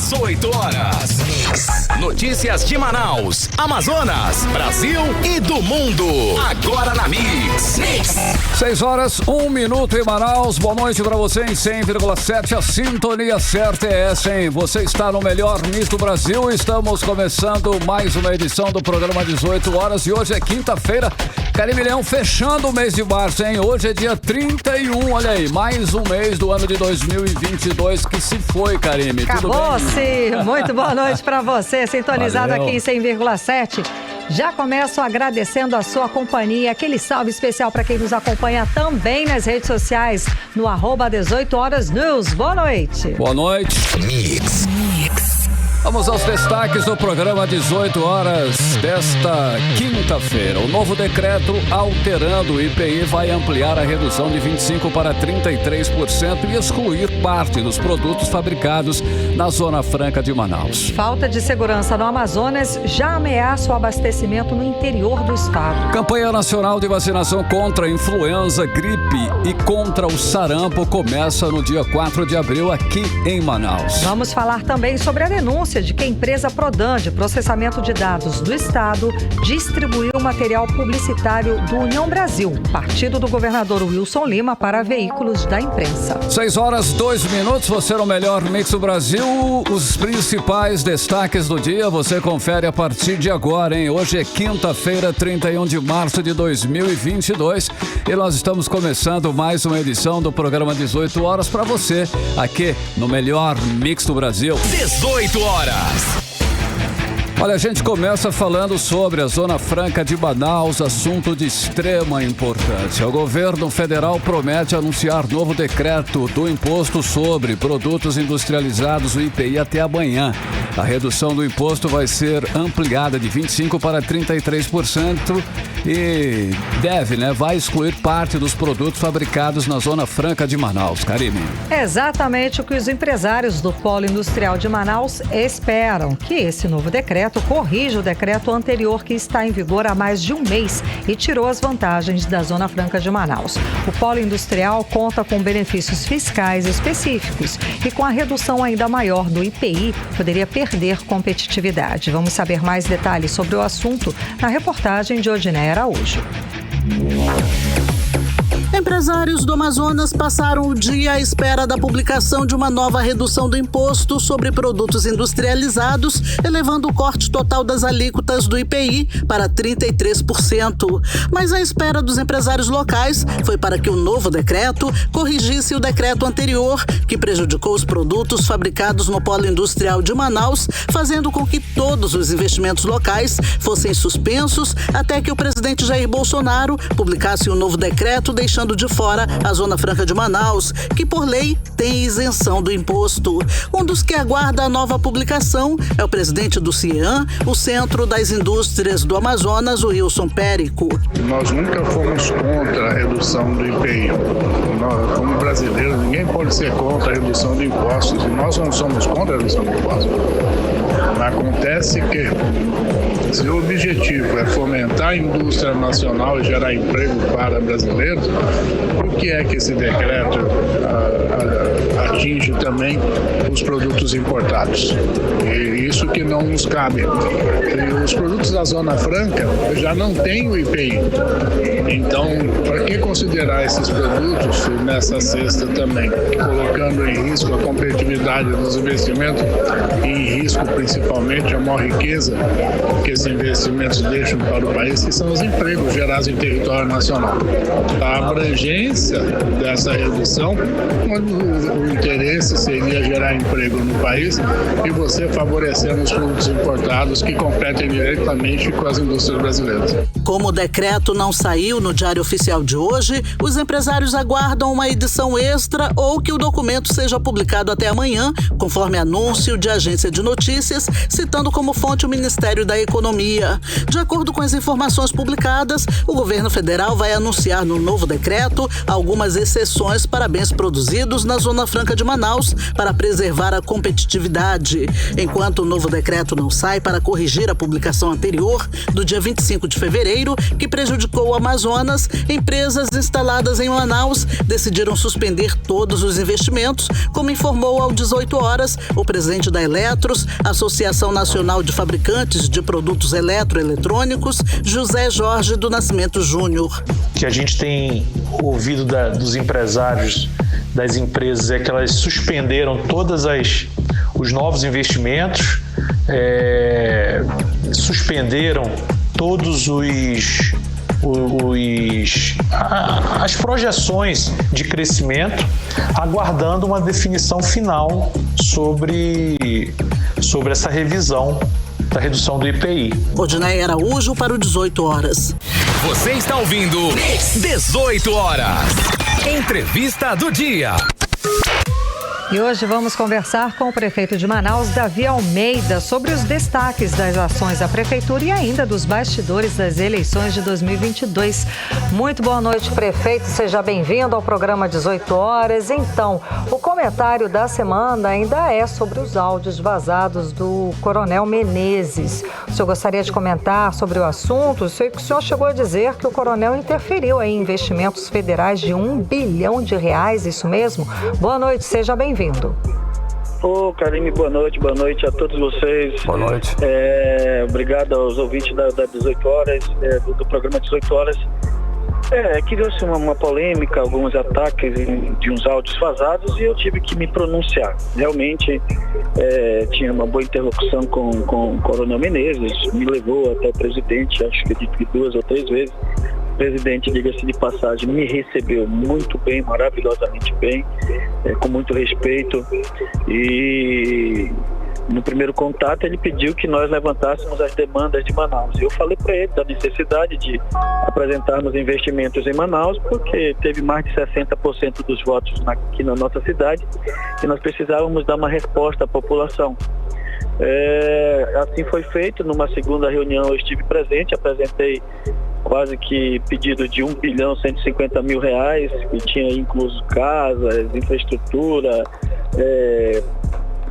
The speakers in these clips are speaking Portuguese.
18 horas. Notícias de Manaus, Amazonas, Brasil e do mundo. Agora na Mix. 6 horas, 1 minuto em Manaus. Boa noite pra você em 100,7. A sintonia certa é essa, hein? Você está no melhor Mix do Brasil. Estamos começando mais uma edição do programa 18 horas e hoje é quinta-feira. Karime Leão fechando o mês de março, hein? Hoje é dia 31, olha aí, mais um mês do ano de 2022 que se foi, Karime. Acabou-se! Muito boa noite pra você, sintonizado Valeu. aqui em 100,7. Já começo agradecendo a sua companhia, aquele salve especial para quem nos acompanha também nas redes sociais, no @18horasnews. Boa noite. Boa noite. Mix. Vamos aos destaques do programa 18 horas desta quinta-feira. O novo decreto alterando o IPI vai ampliar a redução de 25% para 33% e excluir parte dos produtos fabricados na Zona Franca de Manaus. Falta de segurança no Amazonas já ameaça o abastecimento no interior do estado. Campanha nacional de vacinação contra a influenza, gripe e contra o sarampo começa no dia 4 de abril aqui em Manaus. Vamos falar também sobre a denúncia de que a empresa Prodan, de processamento de dados do estado, distribuiu material publicitário do União Brasil, partido do governador Wilson Lima, para veículos da imprensa. 6 horas, 2 minutos, você no melhor Mix do Brasil. Os principais destaques do dia você confere a partir de agora, hein? Hoje é quinta-feira, 31 de março de 2022 e nós estamos começando mais uma edição do programa 18 horas para você, aqui no melhor Mix do Brasil. 18 horas. Olha, a gente começa falando sobre a Zona Franca de Manaus, assunto de extrema importância. O governo federal promete anunciar novo decreto do imposto sobre produtos industrializados, o IPI, até amanhã. A redução do imposto vai ser ampliada de 25% para 33% e vai excluir parte dos produtos fabricados na Zona Franca de Manaus. Karime. É exatamente o que os empresários do Polo Industrial de Manaus esperam, que esse novo decreto corrija o decreto anterior que está em vigor há mais de um mês e tirou as vantagens da Zona Franca de Manaus. O Polo Industrial conta com benefícios fiscais específicos e com a redução ainda maior do IPI, poderia perder competitividade. Vamos saber mais detalhes sobre o assunto na reportagem de Odiné Araújo. Empresários do Amazonas passaram o dia à espera da publicação de uma nova redução do imposto sobre produtos industrializados, elevando o corte total das alíquotas do IPI para 33%. Mas a espera dos empresários locais foi para que o novo decreto corrigisse o decreto anterior, que prejudicou os produtos fabricados no Polo Industrial de Manaus, fazendo com que todos os investimentos locais fossem suspensos até que o presidente Jair Bolsonaro publicasse um novo decreto deixando de fora a Zona Franca de Manaus, que por lei tem isenção do imposto. Um dos que aguarda a nova publicação é o presidente do CIEAM, o Centro das Indústrias do Amazonas, o Wilson Périco. Nós nunca fomos contra a redução do IPI. Nós, como brasileiros, ninguém pode ser contra a redução de impostos e nós não somos contra a redução de impostos. Acontece que se o objetivo é fomentar a indústria nacional e gerar emprego para brasileiros, por que é que esse decreto atinge também os produtos importados? E isso que não nos cabe. E os produtos da Zona Franca já não têm o IPI. Então, para que considerar esses produtos nessa cesta também, colocando em risco a competitividade dos investimentos e em risco principalmente a maior riqueza que esses investimentos deixam para o país, que são os empregos gerados em território nacional. A abrangência dessa redução, o interesse seria gerar emprego no país e você favorecendo os produtos importados que competem diretamente com as indústrias brasileiras. Como o decreto não saiu no Diário Oficial de hoje, os empresários aguardam uma edição extra ou que o documento seja publicado até amanhã, conforme anúncio de agência de notícias, citando como fonte o Ministério da Economia. De acordo com as informações publicadas, o governo federal vai anunciar no novo decreto algumas exceções para bens produzidos na Zona Franca de Manaus para preservar a competitividade. Enquanto o novo decreto não sai para corrigir a publicação anterior, do dia 25 de fevereiro, que prejudicou o Amazonas, empresas instaladas em Manaus decidiram suspender todos os investimentos, como informou ao 18 horas o presidente da Eletros, Associação Nacional de Fabricantes de Produtos Eletroeletrônicos, José Jorge do Nascimento Júnior. O que a gente tem ouvido dos empresários, das empresas, é que elas suspenderam todos os novos investimentos, suspenderam todos as projeções de crescimento, aguardando uma definição final sobre essa revisão da redução do IPI. Odinei Araújo para o 18 horas. Você está ouvindo 18 horas. Entrevista do dia. E hoje vamos conversar com o prefeito de Manaus, Davi Almeida, sobre os destaques das ações da prefeitura e ainda dos bastidores das eleições de 2022. Muito boa noite, prefeito. Seja bem-vindo ao programa 18 horas. Então, o comentário da semana ainda é sobre os áudios vazados do Coronel Menezes. O senhor gostaria de comentar sobre o assunto? Eu sei que o senhor chegou a dizer que o coronel interferiu em investimentos federais de R$1 bilhão, isso mesmo? Boa noite, seja bem-vindo. Ô, Karine, boa noite a todos vocês. Boa noite. Obrigado aos ouvintes da 18 horas, do programa 18 horas. Criou-se uma polêmica, alguns ataques de uns áudios vazados e eu tive que me pronunciar. Realmente tinha uma boa interlocução com o Coronel Menezes, me levou até o presidente, acho que 2 ou 3 vezes. O presidente, diga-se de passagem, me recebeu muito bem, maravilhosamente bem, com muito respeito, e no primeiro contato ele pediu que nós levantássemos as demandas de Manaus. Eu falei para ele da necessidade de apresentarmos investimentos em Manaus, porque teve mais de 60% dos votos aqui na nossa cidade e nós precisávamos dar uma resposta à população. Assim foi feito. Numa segunda reunião eu estive presente, apresentei quase que pedido de R$1 bilhão 150 mil, que tinha incluso casas, infraestrutura,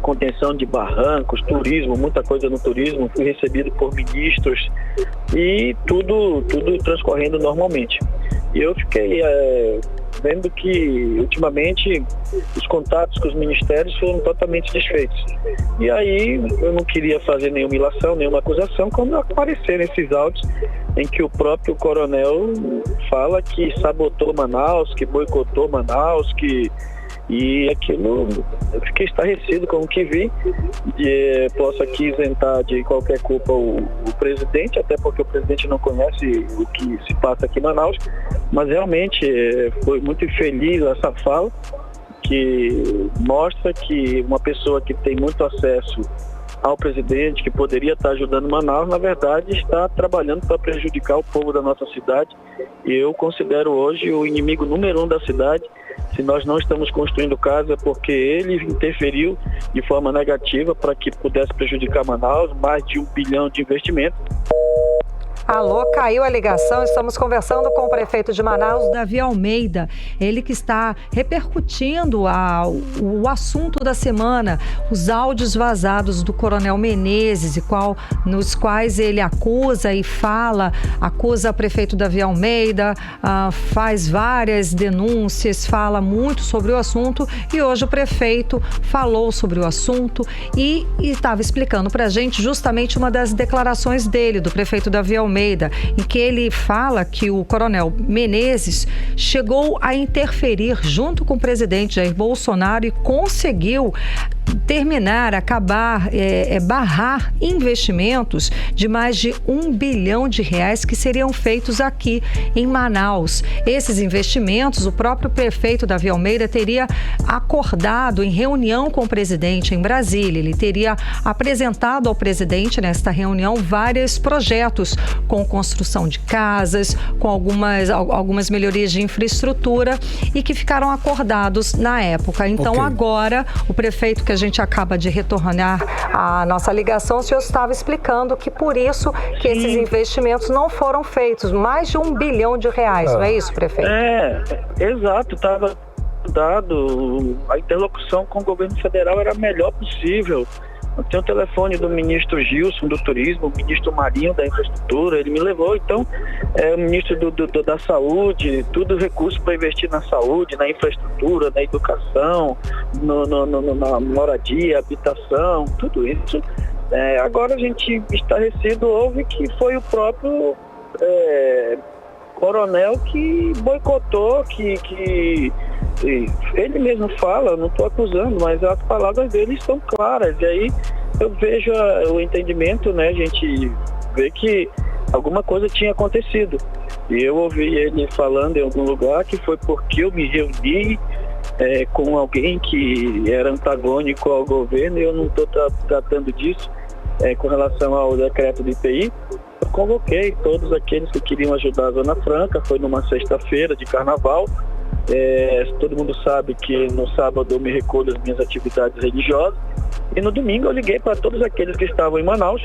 contenção de barrancos, turismo, muita coisa no turismo. Fui recebido por ministros e tudo transcorrendo normalmente. E eu fiquei vendo que ultimamente os contatos com os ministérios foram totalmente desfeitos. E aí eu não queria fazer nenhuma ilação, nenhuma acusação, quando apareceram esses áudios em que o próprio coronel fala que sabotou Manaus, que boicotou Manaus, e aquilo, eu fiquei estarrecido com o que vi. Posso aqui isentar de qualquer culpa o presidente, até porque o presidente não conhece o que se passa aqui em Manaus, mas realmente foi muito infeliz essa fala, que mostra que uma pessoa que tem muito acesso ao presidente, que poderia estar ajudando Manaus, na verdade está trabalhando para prejudicar o povo da nossa cidade. E eu considero hoje o inimigo número 1 da cidade. Se nós não estamos construindo casa é porque ele interferiu de forma negativa para que pudesse prejudicar Manaus, mais de R$1 bilhão de investimento. Alô, caiu a ligação. Estamos conversando com o prefeito de Manaus, Davi Almeida. Ele que está repercutindo o assunto da semana, os áudios vazados do Coronel Menezes, nos quais ele acusa o prefeito Davi Almeida, faz várias denúncias, fala muito sobre o assunto, e hoje o prefeito falou sobre o assunto e estava explicando para a gente justamente uma das declarações dele, do prefeito Davi Almeida, em que ele fala que o Coronel Menezes chegou a interferir junto com o presidente Jair Bolsonaro e conseguiu barrar investimentos de mais de R$1 bilhão que seriam feitos aqui em Manaus. Esses investimentos, o próprio prefeito Davi Almeida teria acordado em reunião com o presidente em Brasília. Ele teria apresentado ao presidente nesta reunião vários projetos com construção de casas, com algumas melhorias de infraestrutura e que ficaram acordados na época. Então, agora, o prefeito, que a gente acaba de retornar a nossa ligação, o senhor estava explicando que por isso que esses investimentos não foram feitos, mais de R$1 bilhão, não é isso, prefeito? Exato, ajudado. A interlocução com o governo federal era a melhor possível. Eu tenho o telefone do ministro Gilson do Turismo, o ministro Marinho da Infraestrutura, ele me levou. Então, o ministro da Saúde, tudo recurso para investir na saúde, na infraestrutura, na educação, na moradia, habitação, tudo isso. Agora a gente, estarrecido, houve que foi o próprio coronel que boicotou, que ele mesmo fala, não estou acusando, mas as palavras dele são claras. E aí eu vejo o entendimento, né? A gente vê que alguma coisa tinha acontecido. E eu ouvi ele falando em algum lugar que foi porque eu me reuni com alguém que era antagônico ao governo, e eu não estou tratando disso com relação ao decreto do IPI. Eu convoquei todos aqueles que queriam ajudar a Zona Franca, foi numa sexta-feira de carnaval. Todo mundo sabe que no sábado eu me recolho das minhas atividades religiosas, e no domingo eu liguei para todos aqueles que estavam em Manaus,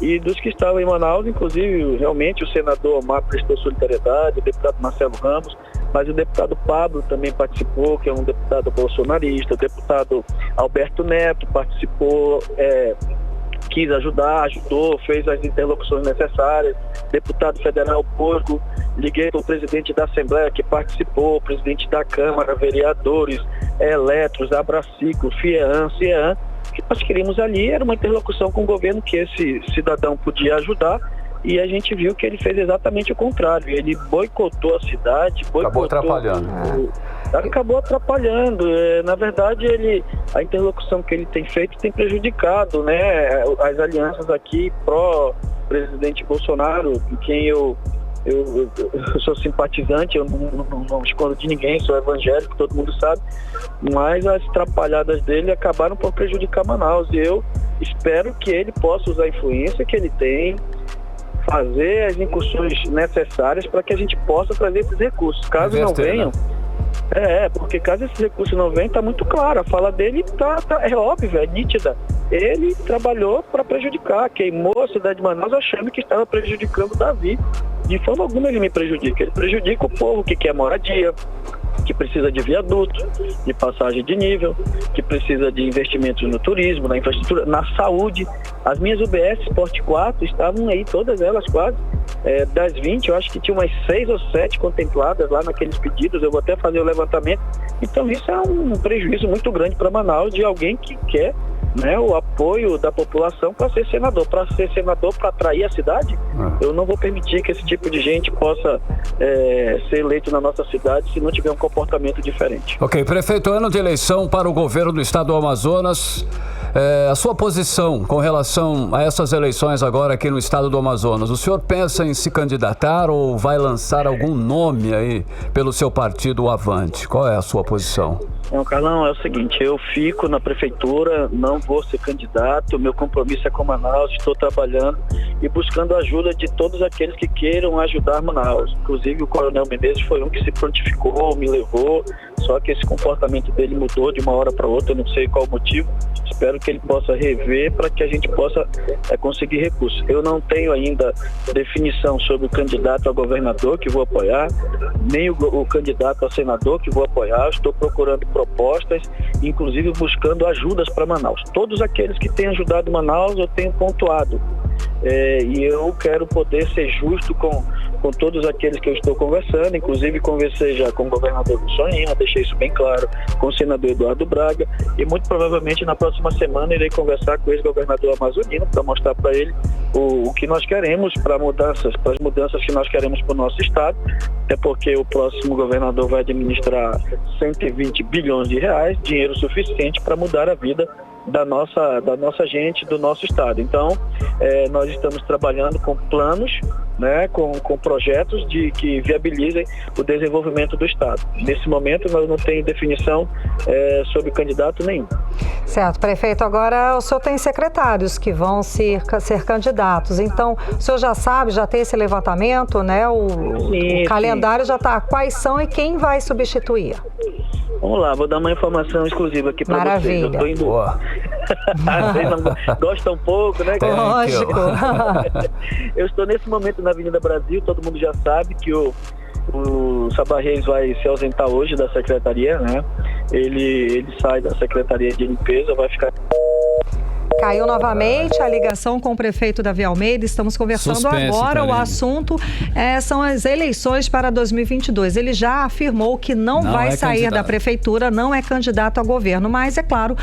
e dos que estavam em Manaus, inclusive, realmente o senador Omar prestou solidariedade, o deputado Marcelo Ramos, mas o deputado Pablo também participou, que é um deputado bolsonarista, o deputado Alberto Neto participou, quis ajudar, ajudou, fez as interlocuções necessárias. Deputado federal Porco, liguei para o presidente da Assembleia, que participou, presidente da Câmara, vereadores, Eletros, Abraciclo, FIEAN, CIEAN. O que nós queríamos ali era uma interlocução com o governo, que esse cidadão podia ajudar, e a gente viu que ele fez exatamente o contrário. Ele boicotou a cidade, acabou atrapalhando. Acabou atrapalhando. Na verdade, a interlocução que ele tem feito tem prejudicado, né, as alianças aqui pró-presidente Bolsonaro, em quem eu sou simpatizante, eu não escondo de ninguém, sou evangélico, todo mundo sabe, mas as atrapalhadas dele acabaram por prejudicar Manaus, e eu espero que ele possa usar a influência que ele tem, fazer as incursões necessárias para que a gente possa trazer esses recursos. Caso não venham, porque caso esses recursos não venham, está muito claro, a fala dele é óbvia, é nítida. Ele trabalhou para prejudicar, queimou a cidade de Manaus achando que estava prejudicando Davi. De forma alguma ele me prejudica, ele prejudica o povo que quer moradia, que precisa de viaduto, de passagem de nível, que precisa de investimentos no turismo, na infraestrutura, na saúde. As minhas UBS Sport 4 estavam aí, todas elas quase, das 20, eu acho que tinha umas 6 ou 7 contempladas lá naqueles pedidos, eu vou até fazer o levantamento. Então isso é um prejuízo muito grande para Manaus, de alguém que quer, né, o apoio da população para ser senador. Para ser senador, para atrair a cidade, eu não vou permitir que esse tipo de gente possa ser eleito na nossa cidade se não tiver um comportamento diferente. Ok, prefeito, ano de eleição para o governo do estado do Amazonas, a sua posição com relação a essas eleições agora aqui no estado do Amazonas, o senhor pensa em se candidatar ou vai lançar algum nome aí pelo seu partido, o Avante? Qual é a sua posição? Carlão, é o seguinte, eu fico na prefeitura, não vou ser candidato, meu compromisso é com Manaus, estou trabalhando e buscando a ajuda de todos aqueles que queiram ajudar Manaus. Inclusive o Coronel Menezes foi um que se prontificou, me levou, só que esse comportamento dele mudou de uma hora para outra, eu não sei qual o motivo. Espero que ele possa rever para que a gente possa conseguir recursos. Eu não tenho ainda definição sobre o candidato a governador que vou apoiar, nem o candidato a senador que vou apoiar. Estou procurando propostas, inclusive buscando ajudas para Manaus. Todos aqueles que têm ajudado Manaus eu tenho pontuado. E eu quero poder ser justo com todos aqueles que eu estou conversando, inclusive conversei já com o governador Wilson Lima, deixei isso bem claro, com o senador Eduardo Braga, e muito provavelmente na próxima semana irei conversar com o ex-governador amazonino para mostrar para ele o que nós queremos para as mudanças que nós queremos para o nosso estado, até porque o próximo governador vai administrar 120 bilhões de reais, dinheiro suficiente para mudar a vida da nossa gente, do nosso estado. Então, nós estamos trabalhando com planos, né, com projetos que viabilizem o desenvolvimento do estado. Nesse momento, nós não temos definição sobre candidato nenhum. Certo, prefeito. Agora, o senhor tem secretários que vão ser candidatos. Então, o senhor já sabe, já tem esse levantamento, né? O calendário já está. Quais são e quem vai substituir? Vamos lá, vou dar uma informação exclusiva aqui para vocês. Eu tô indo... Vocês não gostam um pouco, né? Lógico. Eu estou nesse momento na Avenida Brasil, todo mundo já sabe que O Sabá Reis vai se ausentar hoje da secretaria, né? Ele sai da secretaria de limpeza, vai ficar... Caiu novamente a ligação com o prefeito Davi Almeida. Estamos conversando agora. O assunto são as eleições para 2022. Ele já afirmou que não vai sair da prefeitura, não é candidato a governo, mas, é claro,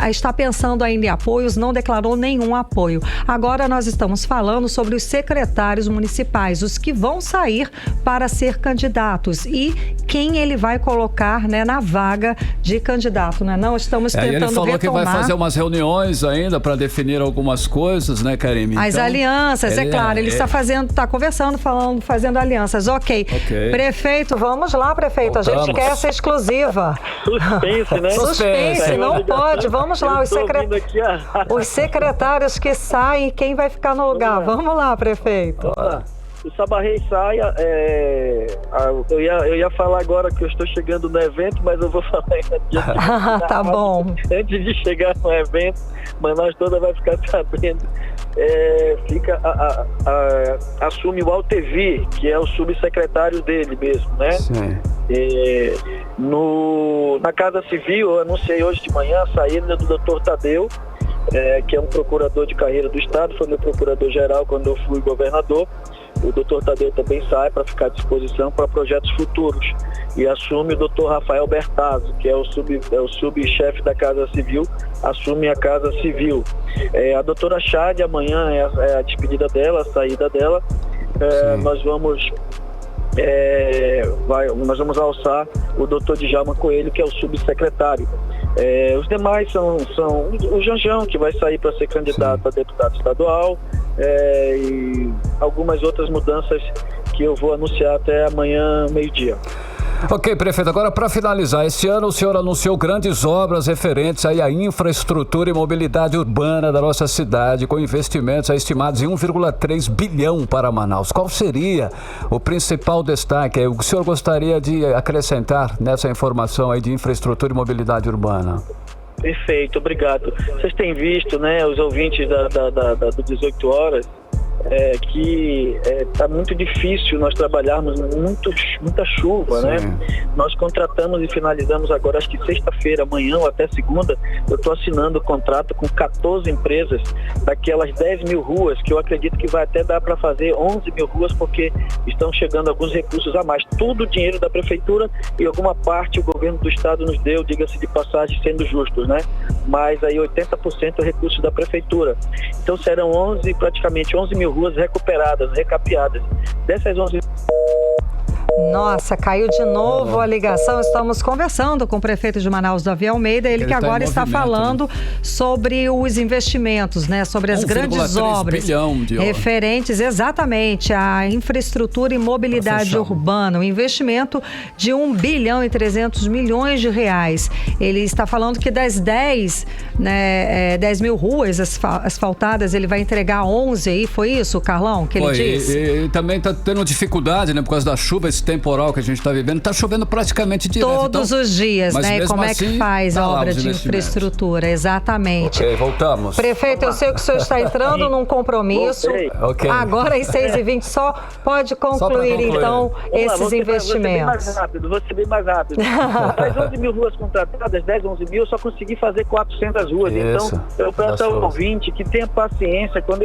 está pensando ainda em apoios, não declarou nenhum apoio. Agora nós estamos falando sobre os secretários municipais, os que vão sair para ser candidatos e quem ele vai colocar, né, na vaga de candidato. Né? Não estamos tentando ele falou retomar... que vai fazer umas reuniões ainda para definir algumas coisas, né, Karime? As alianças, claro. Ele está conversando, fazendo alianças. Ok. Prefeito, vamos lá, prefeito. Voltamos. A gente quer essa exclusiva. Suspense, né? Suspense, não pode. Vamos lá, os secretários que saem, quem vai ficar no lugar? Vamos lá, prefeito. O Sabá Reis sai, eu ia falar agora que eu estou chegando no evento, mas eu vou falar ainda. Tá bom. Antes de chegar no evento, Manaus toda vai ficar sabendo. Assume o Altevi, que é o subsecretário dele mesmo, né? Sim. Na Casa Civil, eu anunciei hoje de manhã a saída do Dr. Tadeu, que é um procurador de carreira do Estado, foi meu procurador-geral quando eu fui governador. O doutor Tadeu também sai para ficar à disposição para projetos futuros e assume o doutor Rafael Bertazzo, que é o subchefe da Casa Civil, assume a Casa Civil. A doutora Chade, amanhã é a despedida dela, a saída dela. Nós vamos alçar o doutor Djalma Coelho, que é o subsecretário. Os demais são o Janjão, que vai sair para ser candidato a deputado estadual, e algumas outras mudanças que eu vou anunciar até amanhã, meio-dia. Ok, prefeito, agora para finalizar, esse ano o senhor anunciou grandes obras referentes aí à infraestrutura e mobilidade urbana da nossa cidade, com investimentos estimados em 1,3 bilhão para Manaus. Qual seria o principal destaque? O que o senhor gostaria de acrescentar nessa informação aí de infraestrutura e mobilidade urbana? Perfeito, obrigado. Vocês têm visto, né, os ouvintes do 18 horas, que está muito difícil nós trabalharmos, muita chuva, né? Nós contratamos e finalizamos agora, acho que sexta-feira, amanhã ou até segunda, eu estou assinando o contrato com 14 empresas daquelas 10 mil ruas, que eu acredito que vai até dar para fazer 11 mil ruas, porque estão chegando alguns recursos a mais. Tudo dinheiro da prefeitura e alguma parte o governo do estado nos deu, diga-se de passagem, sendo justos, né? Mas aí 80% é recurso da prefeitura. Então serão praticamente 11 mil ruas recuperadas, recapeadas. Dessas 11... Nossa, caiu de novo a ligação. Estamos conversando com o prefeito de Manaus, Davi Almeida, ele que agora está falando, né, sobre os investimentos, né, sobre as grandes obras referentes exatamente à infraestrutura e mobilidade urbana, um investimento de 1 bilhão e 300 milhões de reais. Ele está falando que das 10 mil ruas asfaltadas, ele vai entregar 11 aí, foi isso, Carlão, que ele disse? E também está tendo dificuldade, né, por causa da chuva, esse temporal que a gente está vivendo, está chovendo praticamente direto. Todos os dias, né? Como é que faz a obra de infraestrutura? Exatamente. Ok, voltamos. Prefeito, eu sei que o senhor está entrando num compromisso. Okay. Agora, às 6h20, só pode concluir, então, esses investimentos. Vou ser bem mais rápido. Das 11 mil ruas contratadas, 11 mil, eu só consegui fazer 400 ruas. Isso, então, eu peço ao ouvinte que tenha paciência. Quando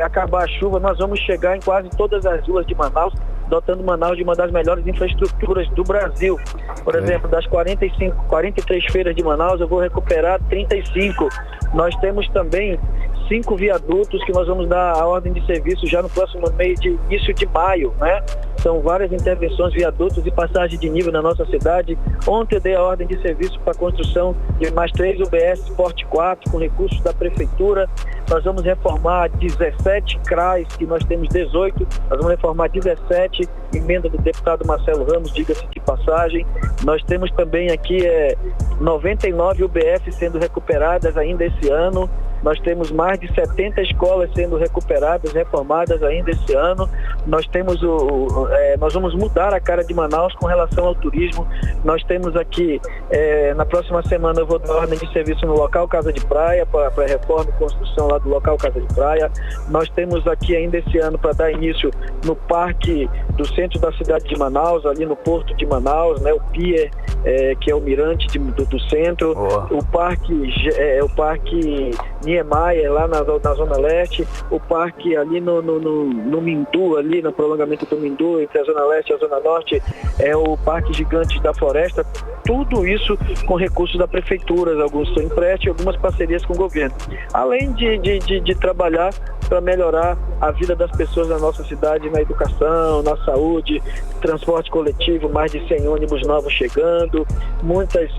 acabar a chuva, nós vamos chegar em quase todas as ruas de Manaus, dotando Manaus de uma das melhores infraestruturas do Brasil. Por exemplo, das 43 feiras de Manaus, eu vou recuperar 35. Nós temos também 5 viadutos que nós vamos dar a ordem de serviço já no próximo início de maio, né? São várias intervenções, viadutos e passagem de nível na nossa cidade. Ontem eu dei a ordem de serviço para a construção de mais 3 UBS Porte 4 com recursos da prefeitura. Nós vamos reformar 17 CRAs, que nós temos 18. Nós vamos reformar 17, emenda do deputado Marcelo Ramos, diga-se de passagem. Nós temos também aqui 99 UBS sendo recuperadas ainda esse ano. Nós temos mais de 70 escolas sendo recuperadas, reformadas ainda esse ano. Nós temos nós vamos mudar a cara de Manaus com relação ao turismo. Nós temos aqui, na próxima semana eu vou dar ordem de serviço no local Casa de Praia, para a reforma e construção lá do local Casa de Praia. Nós temos aqui ainda esse ano para dar início no parque do centro da cidade de Manaus, ali no porto de Manaus, né, o Pier, que é o mirante do centro, o parque Niemeyer, lá na Zona Leste, o parque ali no Mindu, ali no prolongamento do Mindu, entre a Zona Leste e a Zona Norte, é o Parque Gigante da Floresta. Tudo isso com recursos da prefeitura, alguns são empréstimos e algumas parcerias com o governo. Além de trabalhar para melhorar a vida das pessoas na nossa cidade, na educação, na saúde, transporte coletivo, mais de 100 ônibus novos chegando, muitas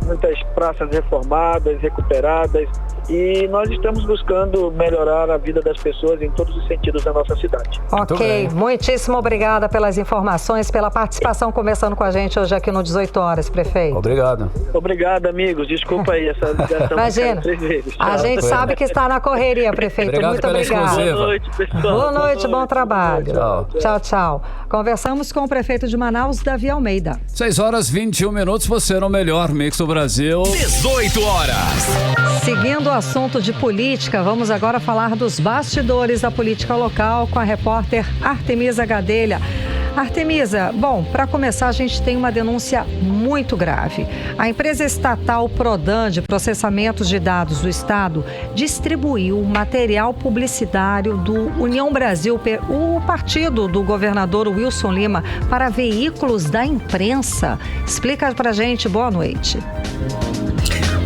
praças reformadas, recuperadas, e nós estamos buscando melhorar a vida das pessoas em todos os sentidos da nossa cidade. Ok, muitíssimo obrigada pelas informações, pela participação conversando com a gente hoje aqui no 18 Horas, prefeito. Obrigado. Obrigado, amigos. Desculpa aí essa ligação. Imagina, 3 vezes. A gente sabe que está na correria, prefeito. Muito obrigado. Boa noite, pessoal. Boa noite, bom trabalho. Tchau. Tchau. Conversamos com o prefeito de Manaus, Davi Almeida. 6h21, você no melhor mix do Brasil. 18 horas. Seguindo o assunto de política, vamos agora falar dos bastidores da política local com a repórter Artemisa Gadelha. Artemisa, bom, para começar, a gente tem uma denúncia muito grave. A empresa estatal Prodan, de processamentos de dados do Estado, distribuiu material publicitário do União Brasil, o partido do governador Wilson Lima, para veículos da imprensa. Explica pra gente, boa noite.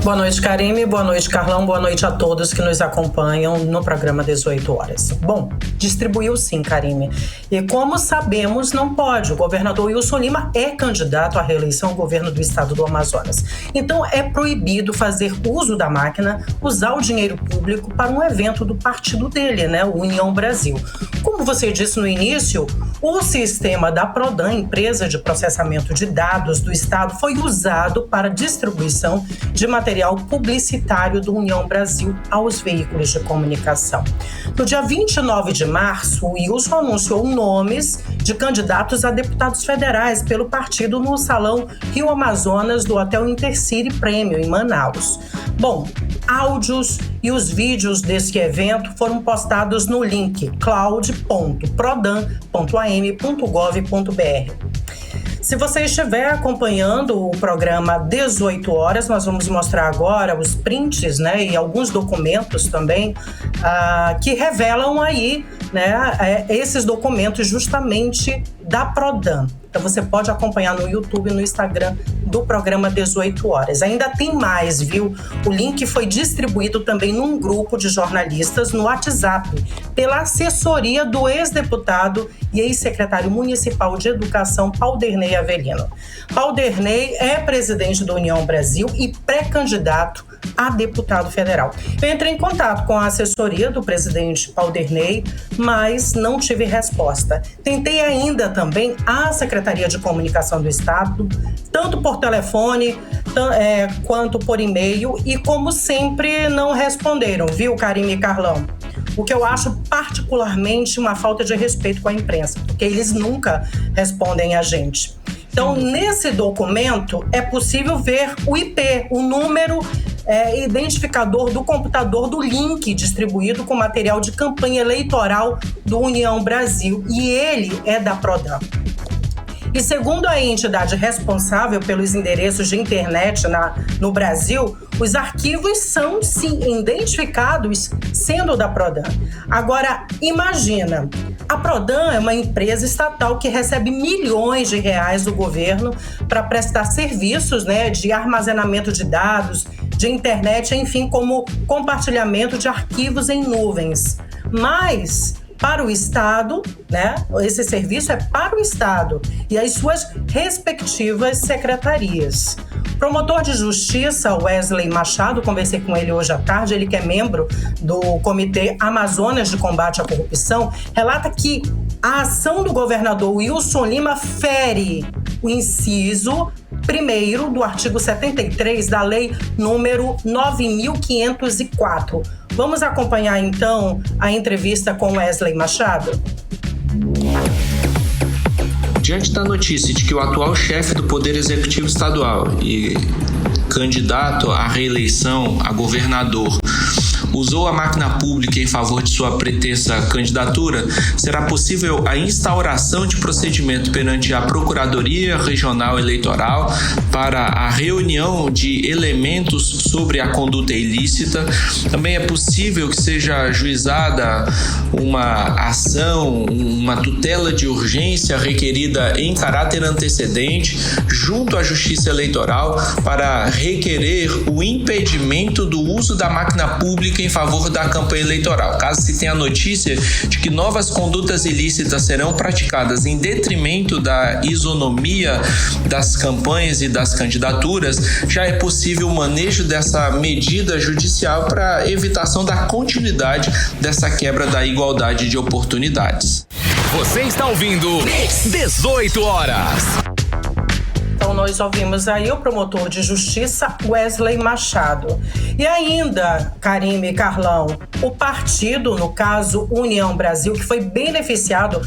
Boa noite, Karime. Boa noite, Carlão. Boa noite a todos que nos acompanham no programa 18 Horas. Bom, distribuiu sim, Karime. E como sabemos, não pode. O governador Wilson Lima é candidato à reeleição ao governo do estado do Amazonas. Então, é proibido fazer uso da máquina, usar o dinheiro público para um evento do partido dele, né? O União Brasil. Como você disse no início, o sistema da Prodan, empresa de processamento de dados do estado, foi usado para distribuição de material publicitário do União Brasil aos veículos de comunicação. No dia 29 de março, o Wilson anunciou nomes de candidatos a deputados federais pelo partido no Salão Rio Amazonas do Hotel Intercity Premium, em Manaus. Bom, áudios e os vídeos desse evento foram postados no link cloud.prodan.am.gov.br. Se você estiver acompanhando o programa 18 Horas, nós vamos mostrar agora os prints, né, e alguns documentos também que revelam aí, né, esses documentos justamente da Prodan. Então você pode acompanhar no YouTube e no Instagram do programa 18 Horas. Ainda tem mais, viu? O link foi distribuído também num grupo de jornalistas no WhatsApp, pela assessoria do ex-deputado e ex-secretário municipal de Educação, Paulderney Avelino. Paulderney é presidente da União Brasil e pré-candidato a deputado federal. Eu entrei em contato com a assessoria do presidente Paulderney, mas não tive resposta. Tentei ainda também a Secretaria de Comunicação do Estado, tanto por telefone quanto por e-mail, e como sempre não responderam, viu, Karime e Carlão? O que eu acho particularmente uma falta de respeito com a imprensa, porque eles nunca respondem a gente. Então, nesse documento, é possível ver o IP, o número identificador do computador do link distribuído com material de campanha eleitoral do União Brasil. E ele é da Prodan. E segundo a entidade responsável pelos endereços de internet no Brasil, os arquivos são, sim, identificados sendo da Prodan. Agora, imagina, a Prodan é uma empresa estatal que recebe milhões de reais do governo para prestar serviços, né, de armazenamento de dados, de internet, enfim, como compartilhamento de arquivos em nuvens. Mas para o Estado, né? Esse serviço é para o Estado e as suas respectivas secretarias. O promotor de justiça, Wesley Machado, conversei com ele hoje à tarde, ele que é membro do Comitê Amazonas de Combate à Corrupção, relata que a ação do governador Wilson Lima fere o inciso 1º do artigo 73 da Lei número 9.504. Vamos acompanhar, então, a entrevista com Wesley Machado? Diante da notícia de que o atual chefe do Poder Executivo Estadual e candidato à reeleição a governador usou a máquina pública em favor de sua pretensa candidatura, será possível a instauração de procedimento perante a Procuradoria Regional Eleitoral para a reunião de elementos sobre a conduta ilícita. Também é possível que seja ajuizada uma ação, uma tutela de urgência requerida em caráter antecedente junto à Justiça Eleitoral para requerer o impedimento do uso da máquina pública em favor da campanha eleitoral. Caso se tenha notícia de que novas condutas ilícitas serão praticadas em detrimento da isonomia das campanhas e das candidaturas, já é possível o manejo dessa medida judicial para evitação da continuidade dessa quebra da igualdade de oportunidades. Você está ouvindo 18 horas. Então nós ouvimos aí o promotor de justiça Wesley Machado. E ainda, Karime e Carlão, o partido, no caso União Brasil, que foi beneficiado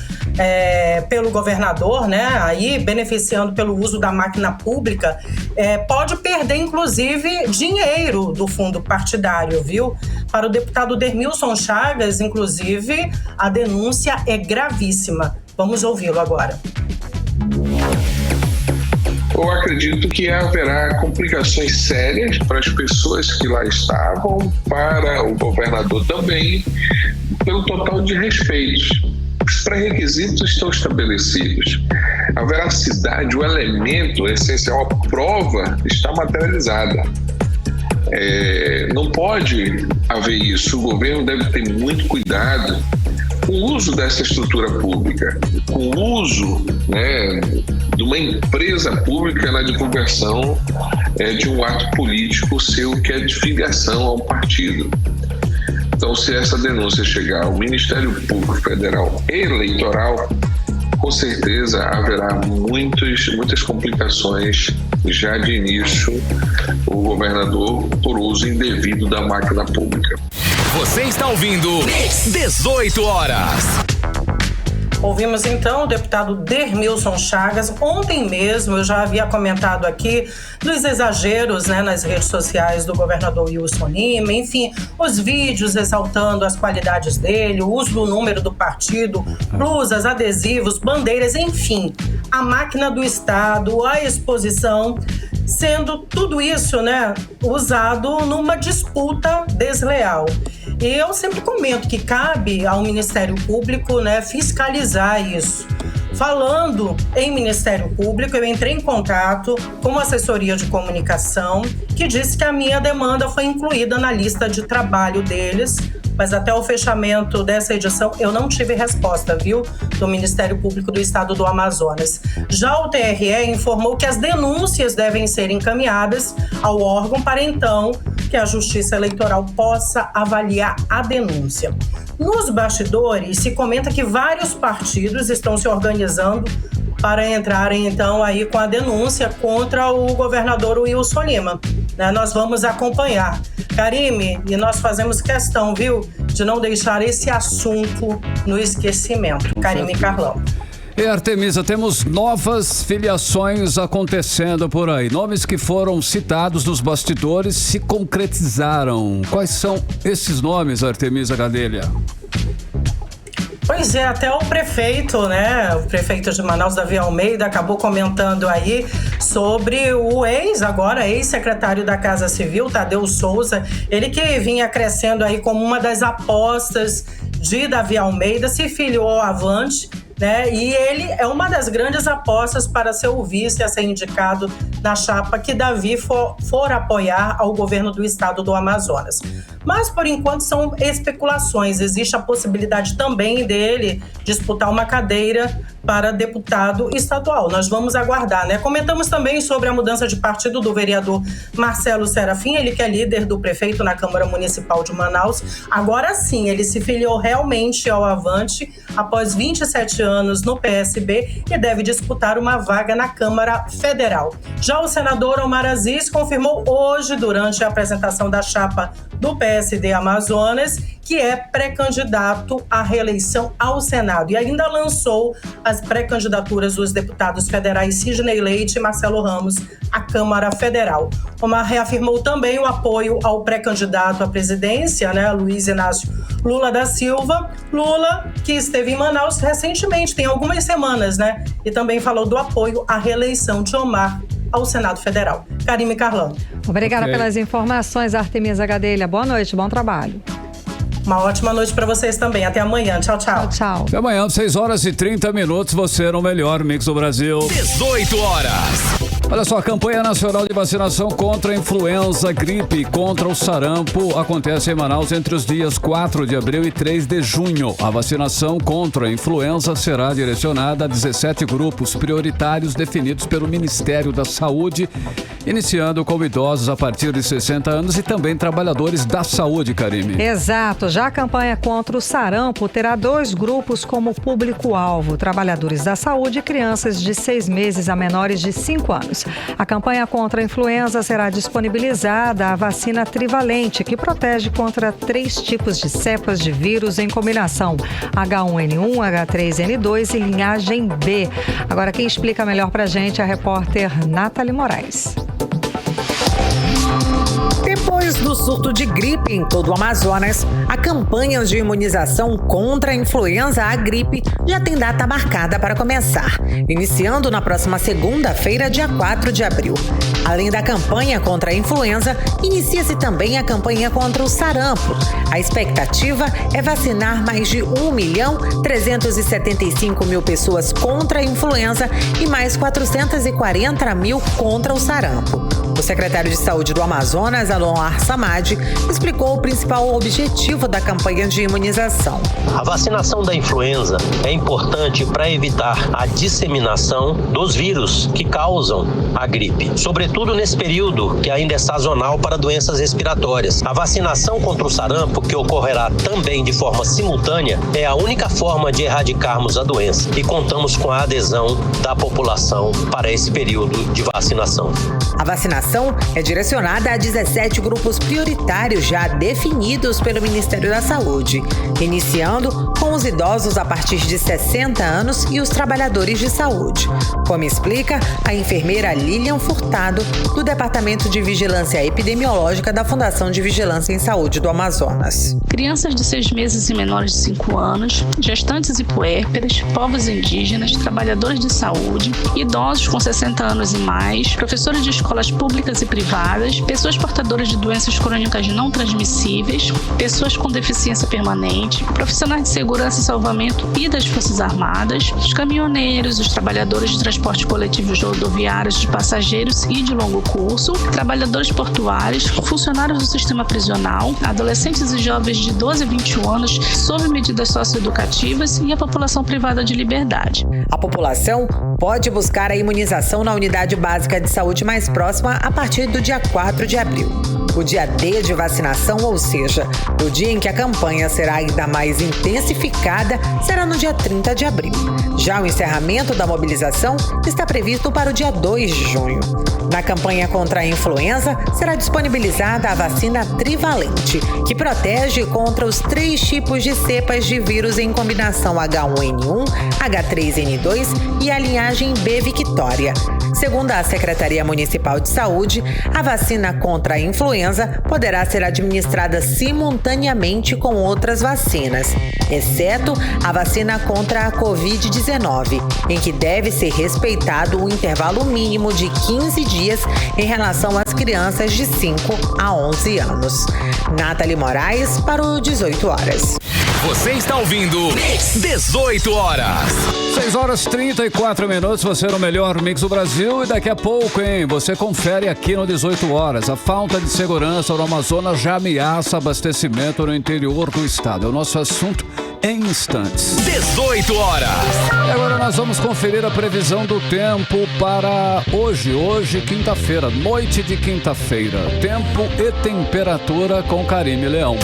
pelo governador, né, aí beneficiando pelo uso da máquina pública, pode perder inclusive dinheiro do fundo partidário, viu? Para o deputado Dermilson Chagas, inclusive, a denúncia é gravíssima. Vamos ouvi-lo agora. Eu acredito que haverá complicações sérias para as pessoas que lá estavam, para o governador também, pelo total de respeitos. Os pré-requisitos estão estabelecidos. A veracidade, o elemento essencial, a prova está materializada. Não pode haver isso. O governo deve ter muito cuidado com o uso dessa estrutura pública, com o uso, de uma empresa pública na divulgação de um ato político seu que é de filiação a um partido. Então, se essa denúncia chegar ao Ministério Público Federal Eleitoral, com certeza haverá muitas complicações já de início o governador por uso indevido da máquina pública. Você está ouvindo 18 horas. Ouvimos então o deputado Dermilson Chagas. Ontem mesmo eu já havia comentado aqui dos exageros, nas redes sociais do governador Wilson Lima, enfim, os vídeos exaltando as qualidades dele, o uso do número do partido, blusas, adesivos, bandeiras, enfim, a máquina do Estado, a exposição, sendo tudo isso, usado numa disputa desleal. E eu sempre comento que cabe ao Ministério Público, fiscalizar isso. Falando em Ministério Público, eu entrei em contato com a assessoria de comunicação, que disse que a minha demanda foi incluída na lista de trabalho deles, mas até o fechamento dessa edição eu não tive resposta, viu, do Ministério Público do Estado do Amazonas. Já o TRE informou que as denúncias devem ser encaminhadas ao órgão para então que a Justiça Eleitoral possa avaliar a denúncia. Nos bastidores, se comenta que vários partidos estão se organizando para entrarem, então, aí com a denúncia contra o governador Wilson Lima. Nós vamos acompanhar. Karime, e nós fazemos questão, viu, de não deixar esse assunto no esquecimento. Karime e Carlão. E Artemisa, temos novas filiações acontecendo por aí. Nomes que foram citados nos bastidores se concretizaram. Quais são esses nomes, Artemisa Gadelha? Pois é, até o prefeito, o prefeito de Manaus, Davi Almeida, acabou comentando aí sobre o ex-secretário da Casa Civil, Tadeu Souza, ele que vinha crescendo aí como uma das apostas de Davi Almeida, se filiou ao Avante, e ele é uma das grandes apostas para ser o vice a ser indicado na chapa que Davi for apoiar ao governo do estado do Amazonas. Mas, por enquanto, são especulações. Existe a possibilidade também dele disputar uma cadeira para deputado estadual. Nós vamos aguardar, né? Comentamos também sobre a mudança de partido do vereador Marcelo Serafim, ele que é líder do prefeito na Câmara Municipal de Manaus. Agora sim, ele se filiou realmente ao Avante após 27 anos no PSB e deve disputar uma vaga na Câmara Federal. Já o senador Omar Aziz confirmou hoje, durante a apresentação da chapa do PSD Amazonas, que é pré-candidato à reeleição ao Senado. E ainda lançou as pré-candidaturas dos deputados federais Sidney Leite e Marcelo Ramos à Câmara Federal. Omar reafirmou também o apoio ao pré-candidato à presidência, né, Luiz Inácio Lula da Silva. Lula, que esteve em Manaus recentemente, tem algumas semanas, né? E também falou do apoio à reeleição de Omar ao Senado Federal. Karime Carlão. Obrigada pelas informações, Artemisa Gadelha. Boa noite, bom trabalho. Uma ótima noite para vocês também. Até amanhã. Tchau, tchau. Tchau. Até amanhã, 6h30. Você no melhor mix do Brasil. 18 horas. Olha só, a campanha nacional de vacinação contra a influenza, gripe e contra o sarampo acontece em Manaus entre os dias 4 de abril e 3 de junho. A vacinação contra a influenza será direcionada a 17 grupos prioritários definidos pelo Ministério da Saúde, iniciando com idosos a partir de 60 anos e também trabalhadores da saúde, Karime. Exato. Já a campanha contra o sarampo terá 2 grupos como público-alvo: trabalhadores da saúde e crianças de 6 meses a menores de 5 anos. A campanha contra a influenza será disponibilizada a vacina trivalente, que protege contra 3 tipos de cepas de vírus em combinação: H1N1, H3N2 e linhagem B. Agora, quem explica melhor pra gente é a repórter Nathalie Moraes. Depois do surto de gripe em todo o Amazonas, a campanha de imunização contra a influenza A gripe já tem data marcada para começar, iniciando na próxima segunda-feira, dia 4 de abril. Além da campanha contra a influenza, inicia-se também a campanha contra o sarampo. A expectativa é vacinar mais de 1.375.000 pessoas contra a influenza e mais 440.000 contra o sarampo. O secretário de Saúde do Amazonas, Alon Arsamadi, explicou o principal objetivo da campanha de imunização. A vacinação da influenza é importante para evitar a disseminação dos vírus que causam a gripe, sobretudo nesse período que ainda é sazonal para doenças respiratórias. A vacinação contra o sarampo, que ocorrerá também de forma simultânea, é a única forma de erradicarmos a doença e contamos com a adesão da população para esse período de vacinação. A vacinação é direcionada a 17 grupos prioritários já definidos pelo Ministério da Saúde, iniciando com os idosos a partir de 60 anos e os trabalhadores de saúde, como explica a enfermeira Lilian Furtado, do Departamento de Vigilância Epidemiológica da Fundação de Vigilância em Saúde do Amazonas. Crianças de 6 meses e menores de 5 anos, gestantes e puérperas, povos indígenas, trabalhadores de saúde, idosos com 60 anos e mais, professores de escolas públicas e privadas, pessoas portadoras de doenças crônicas não transmissíveis, pessoas com deficiência permanente, profissionais de segurança e salvamento e das Forças Armadas, os caminhoneiros, os trabalhadores de transporte coletivo rodoviários de passageiros e de longo curso, trabalhadores portuários, funcionários do sistema prisional, adolescentes e jovens de 12 a 21 anos sob medidas socioeducativas e a população privada de liberdade. A população pode buscar a imunização na unidade básica de saúde mais próxima a partir do dia 4 de abril. O dia D de vacinação, ou seja, o dia em que a campanha será ainda mais intensificada, será no dia 30 de abril. Já o encerramento da mobilização está previsto para o dia 2 de junho. Na campanha contra a influenza, será disponibilizada a vacina trivalente, que protege contra os 3 tipos de cepas de vírus em combinação H1N1, H3N2 e a linhagem B Victoria. Segundo a Secretaria Municipal de Saúde, a vacina contra a influenza poderá ser administrada simultaneamente com outras vacinas, exceto a vacina contra a Covid-19, em que deve ser respeitado um intervalo mínimo de 15 dias em relação às crianças de 5 a 11 anos. Nathalie Moraes para o 18 horas. Você está ouvindo 18 horas. 6h34, você no melhor Mix do Brasil. E daqui a pouco, hein, você confere aqui no 18 horas. A falta de segurança no Amazonas já ameaça abastecimento no interior do estado. É o nosso assunto em instantes. 18 horas. E agora nós vamos conferir a previsão do tempo para hoje, quinta-feira, noite de quinta-feira. Tempo e temperatura com Karime Leão.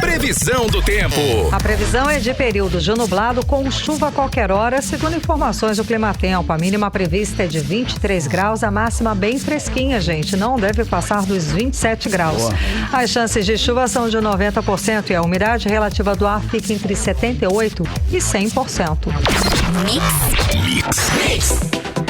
Previsão do tempo. A previsão é de período de nublado com chuva a qualquer hora, segundo informações do Climatempo. A mínima prevista é de 23 graus, a máxima bem fresquinha, gente. Não deve passar dos 27 graus. Boa. As chances de chuva são de 90% e a umidade relativa do ar fica entre 78% e 100%. Mix.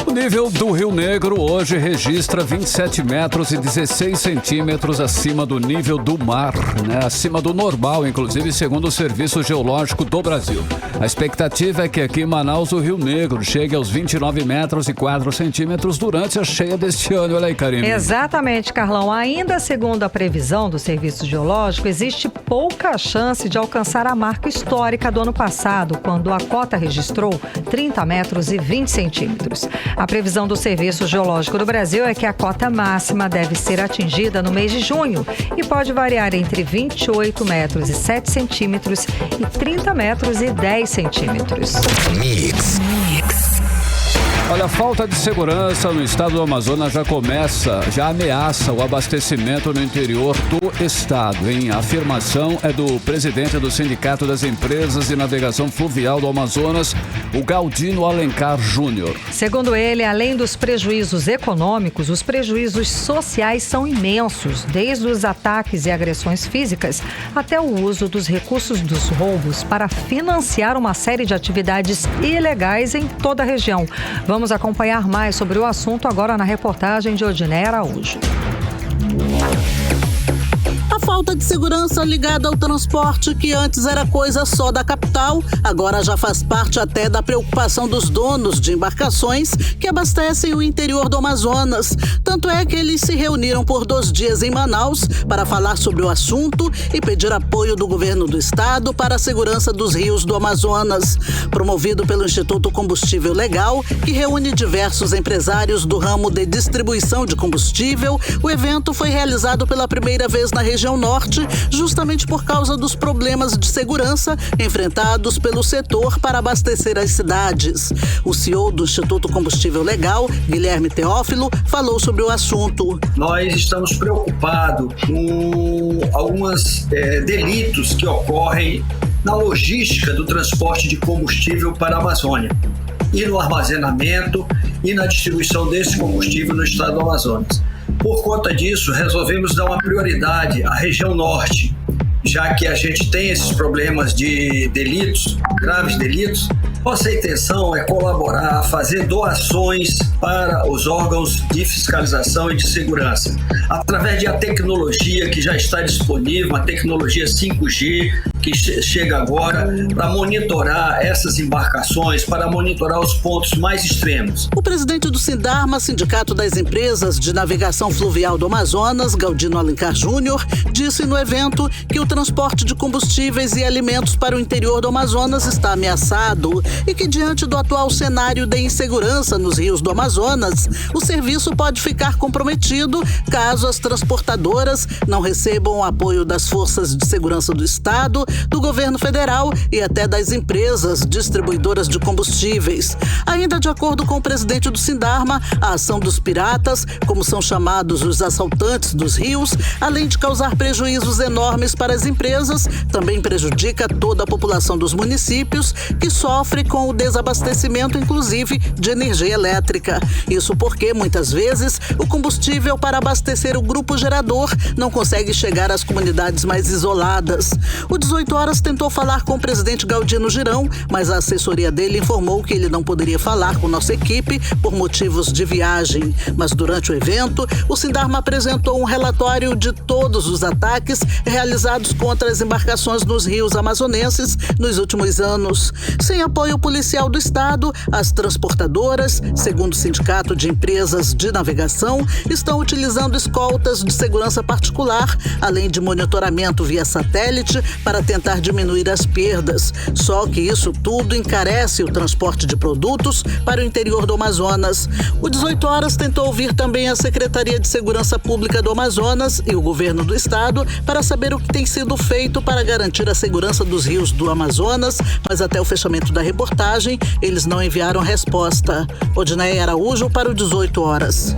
O nível do Rio Negro hoje registra 27 metros e 16 centímetros acima do nível do mar, né? Acima do normal, inclusive, segundo o Serviço Geológico do Brasil. A expectativa é que aqui em Manaus o Rio Negro chegue aos 29 metros e 4 centímetros durante a cheia deste ano. Olha aí, Karime. Exatamente, Carlão. Ainda segundo a previsão do Serviço Geológico, existe pouca chance de alcançar a marca histórica do ano passado, quando a cota registrou 30 metros e 20 centímetros. A previsão do Serviço Geológico do Brasil é que a cota máxima deve ser atingida no mês de junho e pode variar entre 28 metros e 7 centímetros e 30 metros e 10 centímetros. Mix. Olha, a falta de segurança no estado do Amazonas já ameaça o abastecimento no interior do estado, hein? A afirmação é do presidente do Sindicato das Empresas de Navegação Fluvial do Amazonas, o Galdino Alencar Júnior. Segundo ele, além dos prejuízos econômicos, os prejuízos sociais são imensos, desde os ataques e agressões físicas até o uso dos recursos dos roubos para financiar uma série de atividades ilegais em toda a região. Vamos acompanhar mais sobre o assunto agora na reportagem de Odiné Araújo. A falta de segurança ligada ao transporte, que antes era coisa só da capital, agora já faz parte até da preocupação dos donos de embarcações que abastecem o interior do Amazonas. Tanto é que eles se reuniram por 2 dias em Manaus para falar sobre o assunto e pedir apoio do governo do estado para a segurança dos rios do Amazonas. Promovido pelo Instituto Combustível Legal, que reúne diversos empresários do ramo de distribuição de combustível, o evento foi realizado pela primeira vez na região norte, justamente por causa dos problemas de segurança enfrentados pelo setor para abastecer as cidades. O CEO do Instituto Combustível Legal, Guilherme Teófilo, falou sobre o assunto. Nós estamos preocupados com alguns delitos que ocorrem na logística do transporte de combustível para a Amazônia e no armazenamento e na distribuição desse combustível no estado do Amazonas. Por conta disso, resolvemos dar uma prioridade à região norte, já que a gente tem esses problemas de delitos, graves delitos. Nossa intenção é colaborar, fazer doações para os órgãos de fiscalização e de segurança, através de a tecnologia que já está disponível, a tecnologia 5G, que chega agora para monitorar essas embarcações, para monitorar os pontos mais extremos. O presidente do Sindarma, Sindicato das Empresas de Navegação Fluvial do Amazonas, Galdino Alencar Júnior, disse no evento que o transporte de combustíveis e alimentos para o interior do Amazonas está ameaçado e que, diante do atual cenário de insegurança nos rios do Amazonas, o serviço pode ficar comprometido caso as transportadoras não recebam o apoio das forças de segurança do estado, do governo federal e até das empresas distribuidoras de combustíveis. Ainda de acordo com o presidente do Sindarma, a ação dos piratas, como são chamados os assaltantes dos rios, além de causar prejuízos enormes para as empresas, também prejudica toda a população dos municípios, que sofre com o desabastecimento, inclusive, de energia elétrica. Isso porque, muitas vezes, o combustível para abastecer o grupo gerador não consegue chegar às comunidades mais isoladas. O 18 horas tentou falar com o presidente Galdino Girão, mas a assessoria dele informou que ele não poderia falar com nossa equipe por motivos de viagem. Mas durante o evento, o Sindarma apresentou um relatório de todos os ataques realizados contra as embarcações nos rios amazonenses nos últimos anos. Sem apoio policial do estado, as transportadoras, segundo o Sindicato de Empresas de Navegação, estão utilizando escoltas de segurança particular, além de monitoramento via satélite para tentar diminuir as perdas. Só que isso tudo encarece o transporte de produtos para o interior do Amazonas. O 18 Horas tentou ouvir também a Secretaria de Segurança Pública do Amazonas e o governo do estado para saber o que tem sido feito para garantir a segurança dos rios do Amazonas, mas até o fechamento da reportagem, eles não enviaram resposta. Odneia Araújo para o 18 Horas.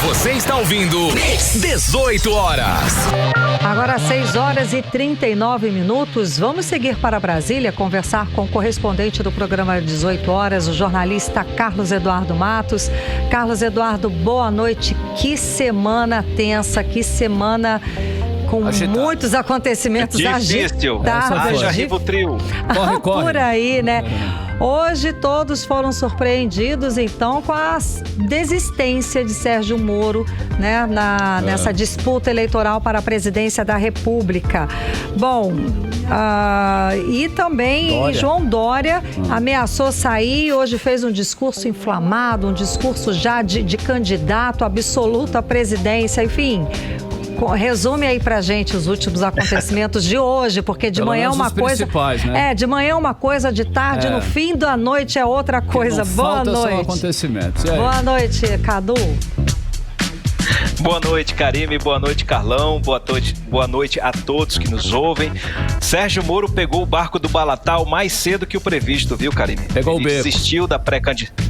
Você está ouvindo 18 Horas. Agora 6 horas e 39 minutos. Vamos seguir para Brasília, conversar com o correspondente do programa 18 Horas, o jornalista Carlos Eduardo Matos. Carlos Eduardo, boa noite. Que semana tensa, que semana com muitos acontecimentos. Difícil. Haja Rivotril. Corre. Por aí, né? Hoje todos foram surpreendidos, então, com a desistência de Sérgio Moro, né, nessa disputa eleitoral para a presidência da República. Bom, e também João Dória ameaçou sair, hoje fez um discurso inflamado, um discurso já de candidato absoluto à presidência, enfim. Resume aí pra gente os últimos acontecimentos de hoje, porque de manhã é uma coisa. Né? De manhã é uma coisa, de tarde, no fim da noite é outra coisa. Boa noite. São acontecimentos. Boa noite, Cadu. Boa noite, Karime. Boa noite, Carlão. Boa noite a todos que nos ouvem. Sérgio Moro pegou o barco do Balatal mais cedo que o previsto, viu, Karime? Pegou o beco.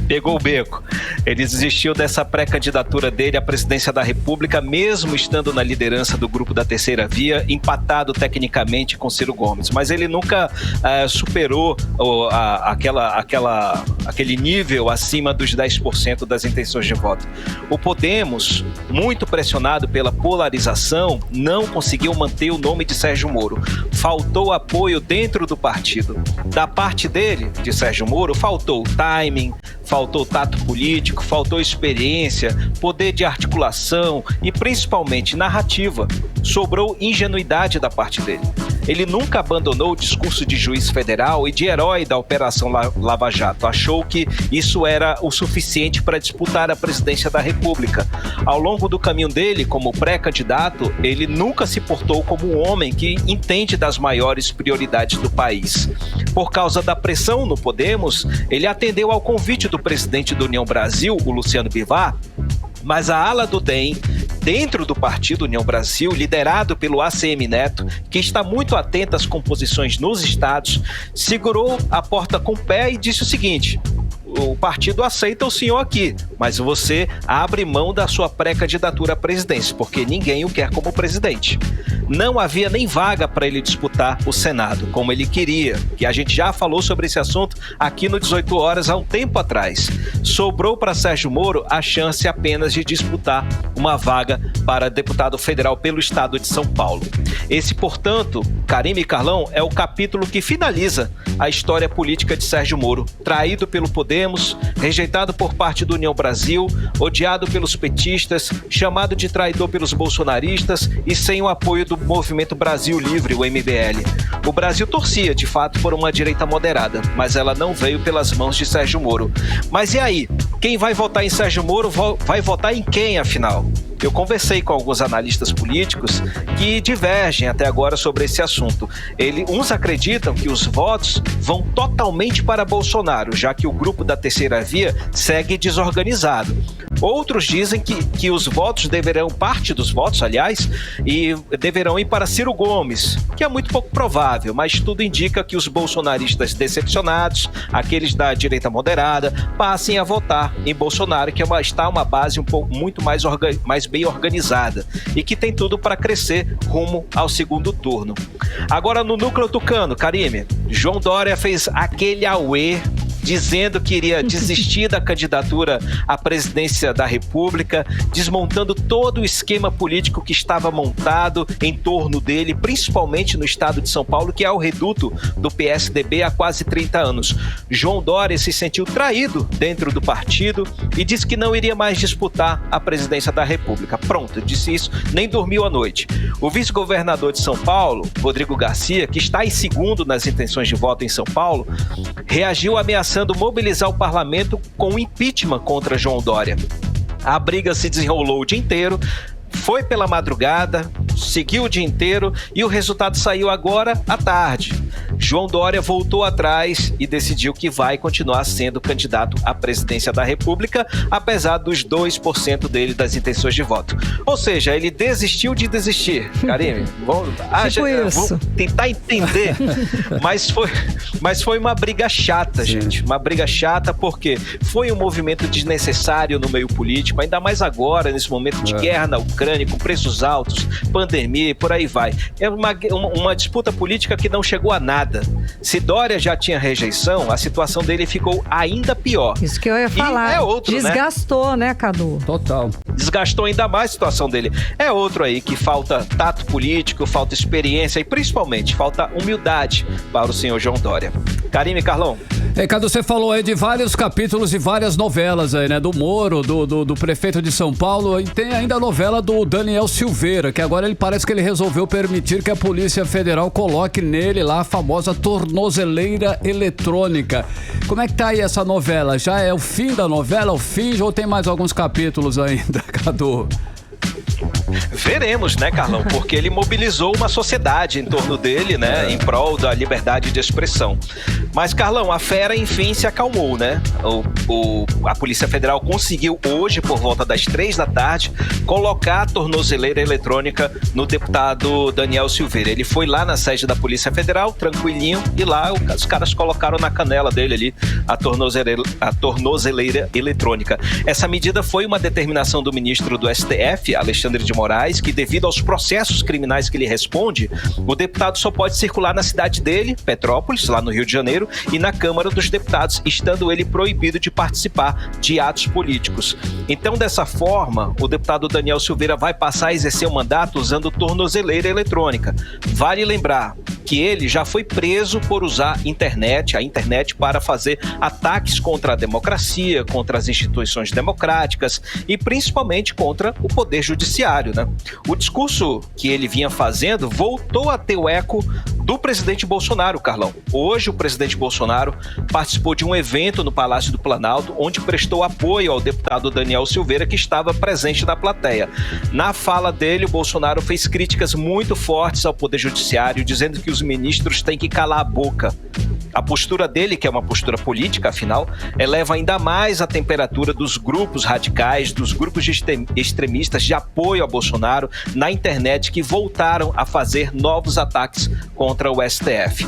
Pegou o beco. Ele desistiu dessa pré-candidatura dele à presidência da República, mesmo estando na liderança do grupo da Terceira Via, empatado tecnicamente com Ciro Gomes. Mas ele nunca superou aquele nível acima dos 10% das intenções de voto. O Podemos, muito pressionado pela polarização, não conseguiu manter o nome de Sérgio Moro. Faltou apoio dentro do partido. Da parte dele, de Sérgio Moro, faltou timing, faltou tato político, faltou experiência, poder de articulação e principalmente narrativa. Sobrou ingenuidade da parte dele. Ele nunca abandonou o discurso de juiz federal e de herói da Operação Lava Jato. Achou que isso era o suficiente para disputar a presidência da República. Ao longo do caminho dele, como pré-candidato, ele nunca se portou como um homem que entende das maiores prioridades do país. Por causa da pressão no Podemos, ele atendeu ao convite do presidente da União Brasil, o Luciano Bivar, mas a ala do DEM, dentro do Partido União Brasil, liderado pelo ACM Neto, que está muito atento às composições nos estados, segurou a porta com o pé e disse o seguinte: o partido aceita o senhor aqui, mas você abre mão da sua pré-candidatura à presidência, porque ninguém o quer como presidente. Não havia nem vaga para ele disputar o Senado, como ele queria, que a gente já falou sobre esse assunto aqui no 18 Horas há um tempo atrás. Sobrou para Sérgio Moro a chance apenas de disputar uma vaga para deputado federal pelo estado de São Paulo. Esse, portanto, Karime e Carlão, é o capítulo que finaliza a história política de Sérgio Moro, traído pelo Podemos, rejeitado por parte do União Brasil, odiado pelos petistas, chamado de traidor pelos bolsonaristas e sem o apoio do Movimento Brasil Livre, o MBL. O Brasil torcia, de fato, por uma direita moderada, mas ela não veio pelas mãos de Sérgio Moro. Mas e aí? Quem vai votar em Sérgio Moro vai votar em quem, afinal? Eu conversei com alguns analistas políticos que divergem até agora sobre esse assunto. Uns acreditam que os votos vão totalmente para Bolsonaro, já que o grupo da Terceira Via segue desorganizado. Outros dizem que os votos parte dos votos, aliás, e deverão ir para Ciro Gomes, que é muito pouco provável, mas tudo indica que os bolsonaristas decepcionados, aqueles da direita moderada, passem a votar em Bolsonaro, que está uma base muito mais bem organizada e que tem tudo para crescer rumo ao segundo turno. Agora, no núcleo tucano, Karime, João Dória fez aquele auê dizendo que iria desistir da candidatura à presidência da República, desmontando todo o esquema político que estava montado em torno dele, principalmente no estado de São Paulo, que é o reduto do PSDB há quase 30 anos. João Dória se sentiu traído dentro do partido e disse que não iria mais disputar a presidência da República. Pronto, disse isso, nem dormiu à noite. O vice-governador de São Paulo, Rodrigo Garcia, que está em segundo nas intenções de voto em São Paulo, reagiu ameaçando mobilizar o parlamento com impeachment contra João Dória. A briga se desenrolou o dia inteiro, foi pela madrugada, seguiu o dia inteiro e o resultado saiu agora à tarde. João Dória voltou atrás e decidiu que vai continuar sendo candidato à presidência da República, apesar dos 2% dele das intenções de voto. Ou seja, ele desistiu de desistir. Karime, vou tentar entender. Mas foi uma briga chata, gente. Uma briga chata porque foi um movimento desnecessário no meio político, ainda mais agora, nesse momento de guerra na Ucrânia, com preços altos, pandemia e por aí vai. É uma disputa política que não chegou a nada. Se Dória já tinha rejeição, a situação dele ficou ainda pior. Isso que eu ia falar. É outro, desgastou, né, Cadu? Total. Desgastou ainda mais a situação dele. É outro aí que falta tato político, falta experiência e principalmente falta humildade para o senhor João Dória. Karime, Carlão. Cadu, você falou aí de vários capítulos e várias novelas aí, né? Do Moro, do prefeito de São Paulo, e tem ainda a novela do Daniel Silveira, que agora ele parece que ele resolveu permitir que a Polícia Federal coloque nele lá a famosa tornozeleira eletrônica. Como é que tá aí essa novela? Já é o fim da novela, o fim, ou tem mais alguns capítulos ainda, Cadu? Veremos, né, Carlão? Porque ele mobilizou uma sociedade em torno dele, né, em prol da liberdade de expressão. Mas, Carlão, a fera, enfim, se acalmou, né? A Polícia Federal conseguiu hoje, por volta das 3 da tarde, colocar a tornozeleira eletrônica no deputado Daniel Silveira. Ele foi lá na sede da Polícia Federal, tranquilinho, e lá os caras colocaram na canela dele ali a tornozeleira eletrônica. Essa medida foi uma determinação do ministro do STF, Alexandre de Moraes, que devido aos processos criminais que ele responde, o deputado só pode circular na cidade dele, Petrópolis, lá no Rio de Janeiro, e na Câmara dos Deputados, estando ele proibido de participar de atos políticos. Então, dessa forma, o deputado Daniel Silveira vai passar a exercer o mandato usando tornozeleira eletrônica. Vale lembrar que ele já foi preso por usar a internet para fazer ataques contra a democracia, contra as instituições democráticas e principalmente contra o poder judiciário, né? O discurso que ele vinha fazendo voltou a ter o eco do presidente Bolsonaro, Carlão. Hoje o presidente Bolsonaro participou de um evento no Palácio do Planalto, onde prestou apoio ao deputado Daniel Silveira, que estava presente na plateia. Na fala dele, o Bolsonaro fez críticas muito fortes ao poder judiciário, dizendo que os ministros têm que calar a boca. A postura dele, que é uma postura política, afinal, eleva ainda mais a temperatura dos grupos radicais, dos grupos de extremistas de apoio a Bolsonaro na internet, que voltaram a fazer novos ataques contra o STF.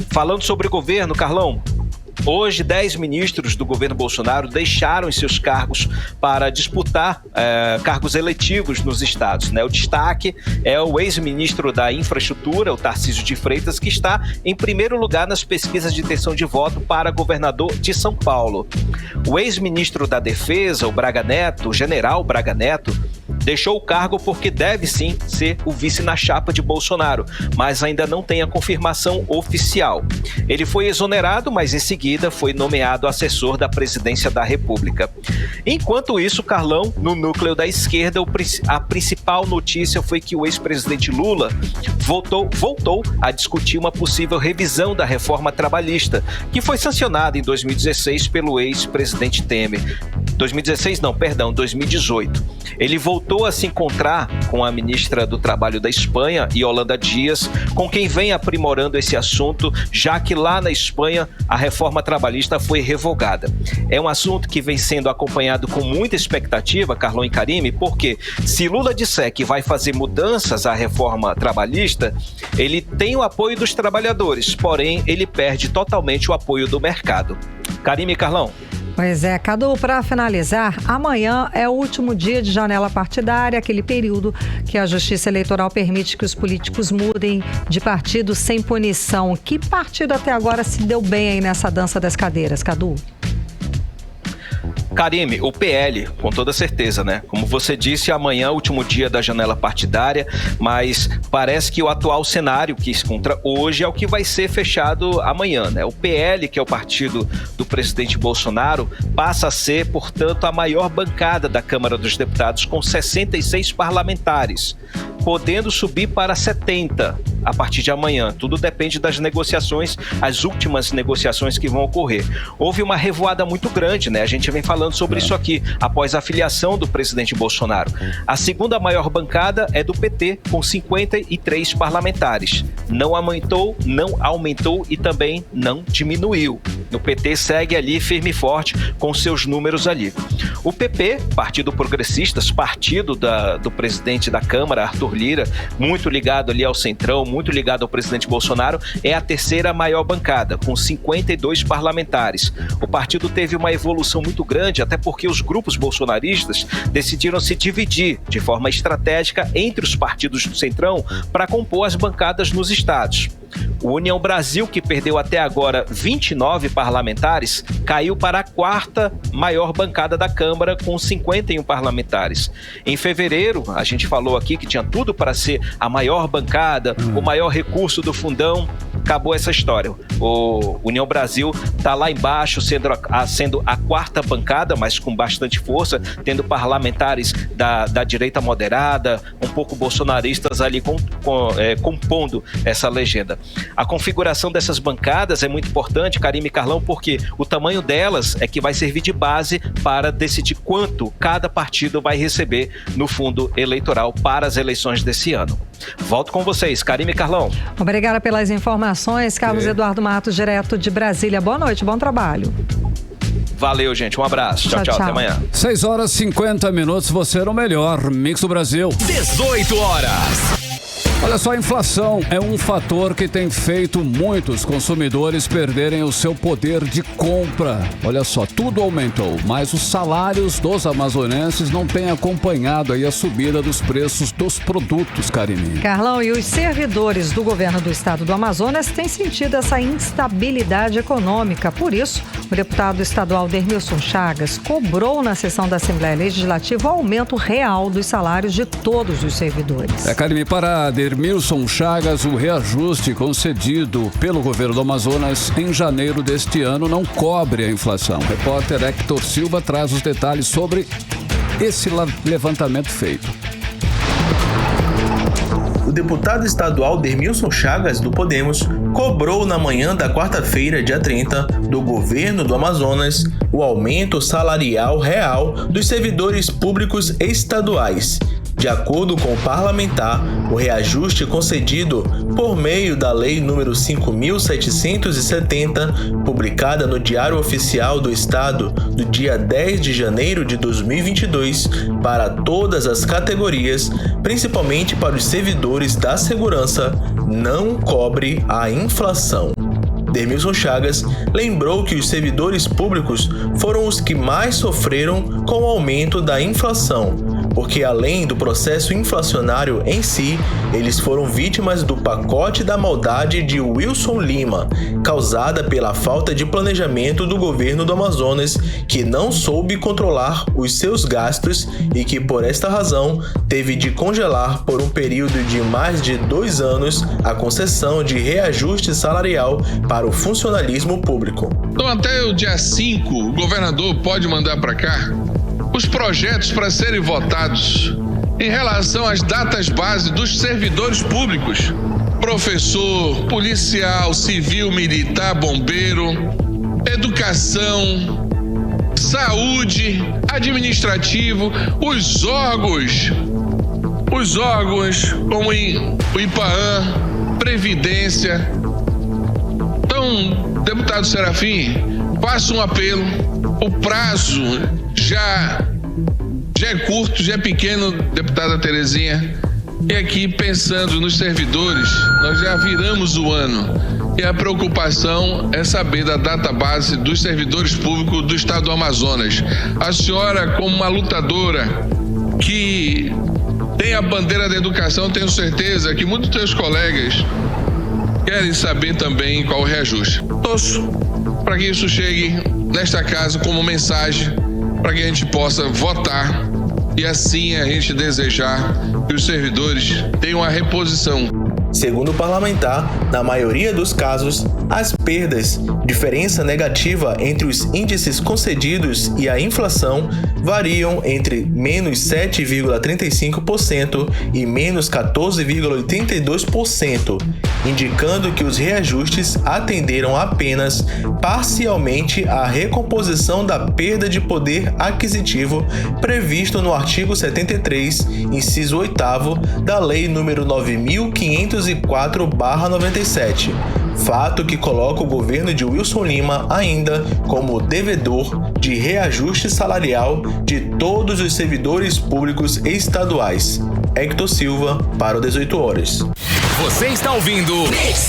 Falando sobre o governo, Carlão, hoje 10 ministros do governo Bolsonaro deixaram seus cargos para disputar cargos eletivos nos estados, né? O destaque é o ex-ministro da Infraestrutura, o Tarcísio de Freitas, que está em primeiro lugar nas pesquisas de intenção de voto para governador de São Paulo. O ex-ministro da Defesa, o general Braga Neto, deixou o cargo porque deve sim ser o vice na chapa de Bolsonaro, mas ainda não tem a confirmação oficial. Ele foi exonerado, mas em seguida foi nomeado assessor da presidência da República. Enquanto isso, Carlão, no núcleo da esquerda, a principal notícia foi que o ex-presidente Lula voltou a discutir uma possível revisão da reforma trabalhista, que foi sancionada em 2016 pelo ex-presidente Temer. 2018. Ele voltou a se encontrar com a ministra do Trabalho da Espanha, Yolanda Díaz, com quem vem aprimorando esse assunto, já que lá na Espanha a reforma trabalhista foi revogada. É um assunto que vem sendo acompanhado com muita expectativa, Carlão e Karime, porque se Lula disser que vai fazer mudanças à reforma trabalhista, ele tem o apoio dos trabalhadores, porém ele perde totalmente o apoio do mercado. Karime e Carlão. Pois é, Cadu, para finalizar, amanhã é o último dia de janela partidária, aquele período que a Justiça Eleitoral permite que os políticos mudem de partido sem punição. Que partido até agora se deu bem aí nessa dança das cadeiras, Cadu? Karime, o PL, com toda certeza, né? Como você disse, amanhã é o último dia da janela partidária, mas parece que o atual cenário que se encontra hoje é o que vai ser fechado amanhã, né? O PL, que é o partido do presidente Bolsonaro, passa a ser, portanto, a maior bancada da Câmara dos Deputados, com 66 parlamentares, podendo subir para 70. a partir de amanhã. Tudo depende das negociações, as últimas negociações que vão ocorrer. Houve uma revoada muito grande, né? A gente vem falando sobre isso aqui, após a filiação do presidente Bolsonaro. A segunda maior bancada é do PT, com 53 parlamentares. Não aumentou e também não diminuiu. O PT segue ali firme e forte com seus números ali. O PP, Partido Progressistas, partido do presidente da Câmara, Arthur Lira, muito ligado ali ao Centrão, muito ligado ao presidente Bolsonaro, é a terceira maior bancada, com 52 parlamentares. O partido teve uma evolução muito grande, até porque os grupos bolsonaristas decidiram se dividir de forma estratégica entre os partidos do Centrão para compor as bancadas nos estados. O União Brasil, que perdeu até agora 29 parlamentares, caiu para a quarta maior bancada da Câmara, com 51 parlamentares. Em fevereiro, a gente falou aqui que tinha tudo para ser a maior bancada, o maior recurso do fundão. Acabou essa história. O União Brasil está lá embaixo, sendo a quarta bancada, mas com bastante força, tendo parlamentares da direita moderada, um pouco bolsonaristas ali compondo essa legenda. A configuração dessas bancadas é muito importante, Karime e Carlão, porque o tamanho delas é que vai servir de base para decidir quanto cada partido vai receber no fundo eleitoral para as eleições desse ano. Volto com vocês, Karime e Carlão. Obrigada pelas informações, Carlos Eduardo Matos, direto de Brasília. Boa noite, bom trabalho. Valeu, gente. Um abraço. Tchau. Até amanhã. 6h50, você era o melhor Mix do Brasil. 18 horas. Olha só, a inflação é um fator que tem feito muitos consumidores perderem o seu poder de compra. Olha só, tudo aumentou, mas os salários dos amazonenses não têm acompanhado aí a subida dos preços dos produtos, Karine. Carlão, e os servidores do governo do estado do Amazonas têm sentido essa instabilidade econômica. Por isso, o deputado estadual Dermilson Chagas cobrou na sessão da Assembleia Legislativa o aumento real dos salários de todos os servidores. Karine, para Dermilson Chagas, o reajuste concedido pelo governo do Amazonas em janeiro deste ano não cobre a inflação. O repórter Hector Silva traz os detalhes sobre esse levantamento feito. O deputado estadual Dermilson Chagas, do Podemos, cobrou na manhã da quarta-feira, dia 30, do governo do Amazonas, o aumento salarial real dos servidores públicos estaduais. De acordo com o parlamentar, o reajuste concedido por meio da Lei nº 5.770, publicada no Diário Oficial do Estado do dia 10 de janeiro de 2022, para todas as categorias, principalmente para os servidores da segurança, não cobre a inflação. Dermilson Chagas lembrou que os servidores públicos foram os que mais sofreram com o aumento da inflação, porque além do processo inflacionário em si, eles foram vítimas do pacote da maldade de Wilson Lima, causada pela falta de planejamento do governo do Amazonas, que não soube controlar os seus gastos e que, por esta razão, teve de congelar por um período de mais de 2 anos a concessão de reajuste salarial para o funcionalismo público. Então, até o dia 5, o governador pode mandar para cá os projetos para serem votados em relação às datas base dos servidores públicos: professor, policial, civil, militar, bombeiro, educação, saúde, administrativo, os órgãos como o IPAAN, Previdência. Então, deputado Serafim, faço um apelo. O prazo já é curto, já é pequeno, deputada Terezinha. E aqui, pensando nos servidores, nós já viramos o ano. E a preocupação é saber da data base dos servidores públicos do estado do Amazonas. A senhora, como uma lutadora que tem a bandeira da educação, tenho certeza que muitos dos seus colegas querem saber também qual o reajuste. Torço para que isso chegue nesta casa como mensagem para que a gente possa votar e assim a gente desejar que os servidores tenham a reposição. Segundo o parlamentar, na maioria dos casos, as perdas, diferença negativa entre os índices concedidos e a inflação, variam entre menos 7,35% e menos 14,82%, indicando que os reajustes atenderam apenas parcialmente à recomposição da perda de poder aquisitivo previsto no artigo 73, inciso 8º da Lei nº 9.504/97, fato que coloca o governo de Wilson Lima ainda como devedor de reajuste salarial de todos os servidores públicos estaduais. Hector Silva para o 18 Horas. Você está ouvindo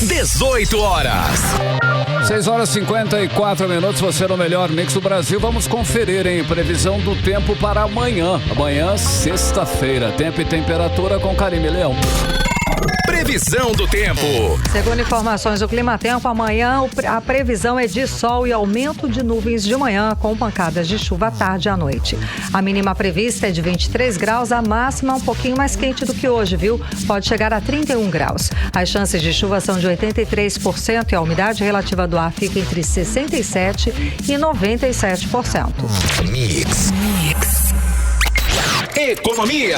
18 Horas. 6 horas e 54 minutos, você no melhor mix do Brasil. Vamos conferir, hein? Previsão do tempo para amanhã. Amanhã, sexta-feira. Tempo e temperatura com Karime Leão. Previsão do tempo. Segundo informações do Climatempo, amanhã a previsão é de sol e aumento de nuvens de manhã, com pancadas de chuva à tarde e à noite. A mínima prevista é de 23 graus, a máxima um pouquinho mais quente do que hoje, viu? Pode chegar a 31 graus. As chances de chuva são de 83% e a umidade relativa do ar fica entre 67% e 97%. Mix. Economia.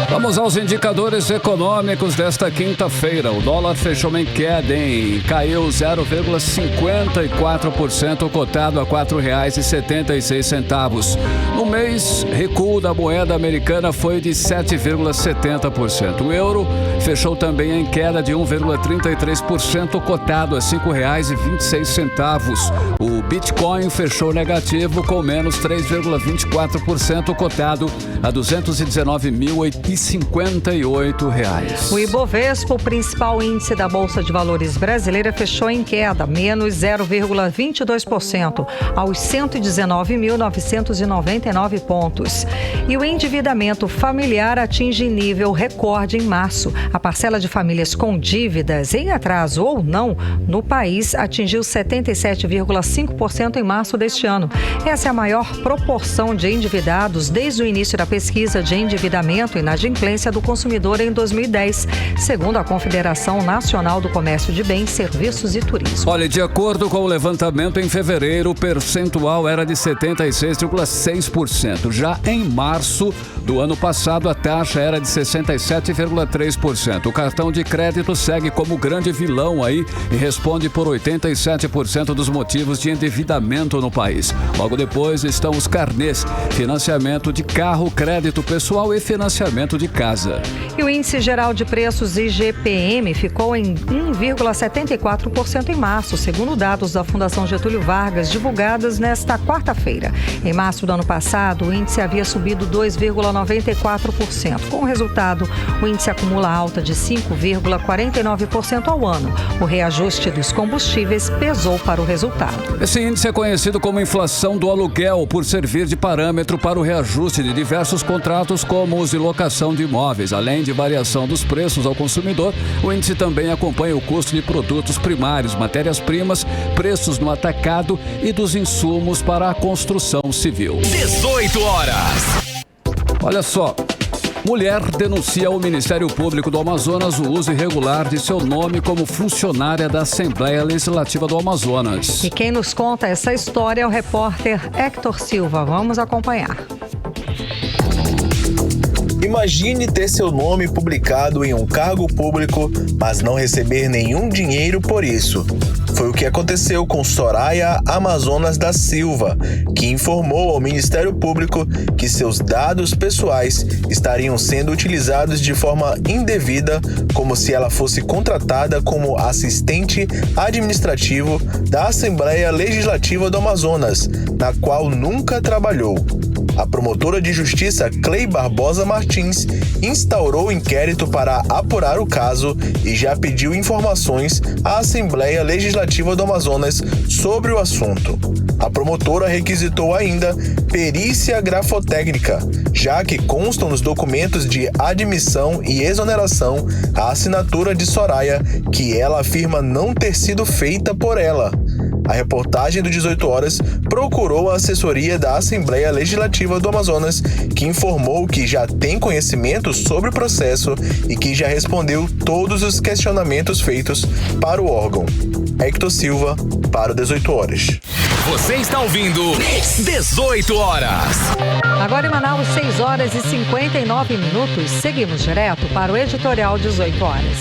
Vamos aos indicadores econômicos desta quinta-feira. O dólar fechou em queda, hein? Caiu 0,54%, cotado a R$ 4,76. No mês, recuo da moeda americana foi de 7,70%. O euro fechou também em queda de 1,33%, cotado a R$ 5,26. O Bitcoin fechou negativo com menos 3,24%, cotado a R$ 219.058. O Ibovespa, o principal índice da Bolsa de Valores brasileira, fechou em queda, menos 0,22%, aos 119.999 pontos. E o endividamento familiar atinge nível recorde em março. A parcela de famílias com dívidas em atraso ou não no país atingiu 77,5% em março deste ano. Essa é a maior proporção de endividados desde o início da pesquisa de endividamento e inadimplência do consumidor em 2010, segundo a Confederação Nacional do Comércio de Bens, Serviços e Turismo. Olha, de acordo com o levantamento, em fevereiro, o percentual era de 76,6%. Já em março do ano passado, a taxa era de 67,3%. O cartão de crédito segue como grande vilão aí e responde por 87% dos motivos de endividamento no país. Logo depois estão os carnês, financiamento de carro, crédito pessoal e financiamento de casa. E o índice geral de preços IGPM ficou em 1,74% em março, segundo dados da Fundação Getúlio Vargas, divulgados nesta quarta-feira. Em março do ano passado, o índice havia subido 2,94%. Com o resultado, o índice acumula alta de 5,49% ao ano. O reajuste dos combustíveis pesou para o resultado. Esse índice é conhecido como inflação do aluguel, por servir de parâmetro para o reajuste de diversos contratos, como os de locação de imóveis. Além de variação dos preços ao consumidor, o índice também acompanha o custo de produtos primários, matérias-primas, preços no atacado e dos insumos para a construção civil. 18 Horas. Olha só. Mulher denuncia ao Ministério Público do Amazonas o uso irregular de seu nome como funcionária da Assembleia Legislativa do Amazonas. E quem nos conta essa história é o repórter Hector Silva. Vamos acompanhar. Imagine ter seu nome publicado em um cargo público, mas não receber nenhum dinheiro por isso. Foi o que aconteceu com Soraya Amazonas da Silva, que informou ao Ministério Público que seus dados pessoais estariam sendo utilizados de forma indevida, como se ela fosse contratada como assistente administrativo da Assembleia Legislativa do Amazonas, na qual nunca trabalhou. A promotora de justiça Clei Barbosa Martins instaurou o inquérito para apurar o caso e já pediu informações à Assembleia Legislativa do Amazonas sobre o assunto. A promotora requisitou ainda perícia grafotécnica, já que constam nos documentos de admissão e exoneração a assinatura de Soraya, que ela afirma não ter sido feita por ela. A reportagem do 18 Horas procurou a assessoria da Assembleia Legislativa do Amazonas, que informou que já tem conhecimento sobre o processo e que já respondeu todos os questionamentos feitos para o órgão. Hector Silva, para o 18 Horas. Você está ouvindo 18 Horas. Agora em Manaus, 6 horas e 59 minutos. Seguimos direto para o Editorial 18 Horas.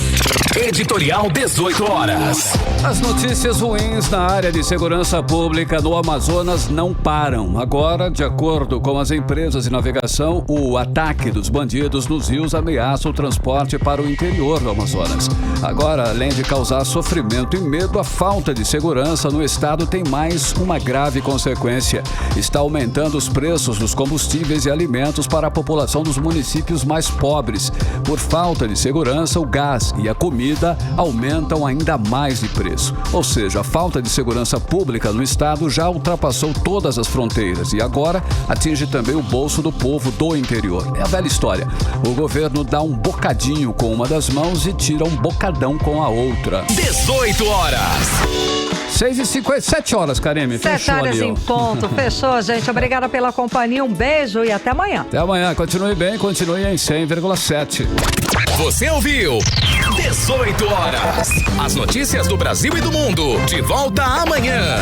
Editorial 18 Horas. As notícias ruins na área de segurança pública no Amazonas não param. Agora, de acordo com as empresas de navegação, o ataque dos bandidos nos rios ameaça o transporte para o interior do Amazonas. Agora, além de causar sofrimento e medo, a falta de segurança no estado tem mais uma grave consequência. Está aumentando os preços dos combustíveis e alimentos para a população dos municípios mais pobres. Por falta de segurança, o gás e a comida aumentam ainda mais de preço. Ou seja, a falta de segurança pública no estado já ultrapassou todas as fronteiras e agora atinge também o bolso do povo do interior. É a velha história. O governo dá um bocadinho com uma das mãos e tira um bocadão com a outra. 18 Horas. 7 horas, Karime. 7 horas ali, em ponto. Fechou, gente. Obrigada pela companhia. Um beijo e até amanhã. Até amanhã. Continue bem, continue em 100,7. Você ouviu 18 Horas. As notícias do Brasil e do mundo. De volta amanhã.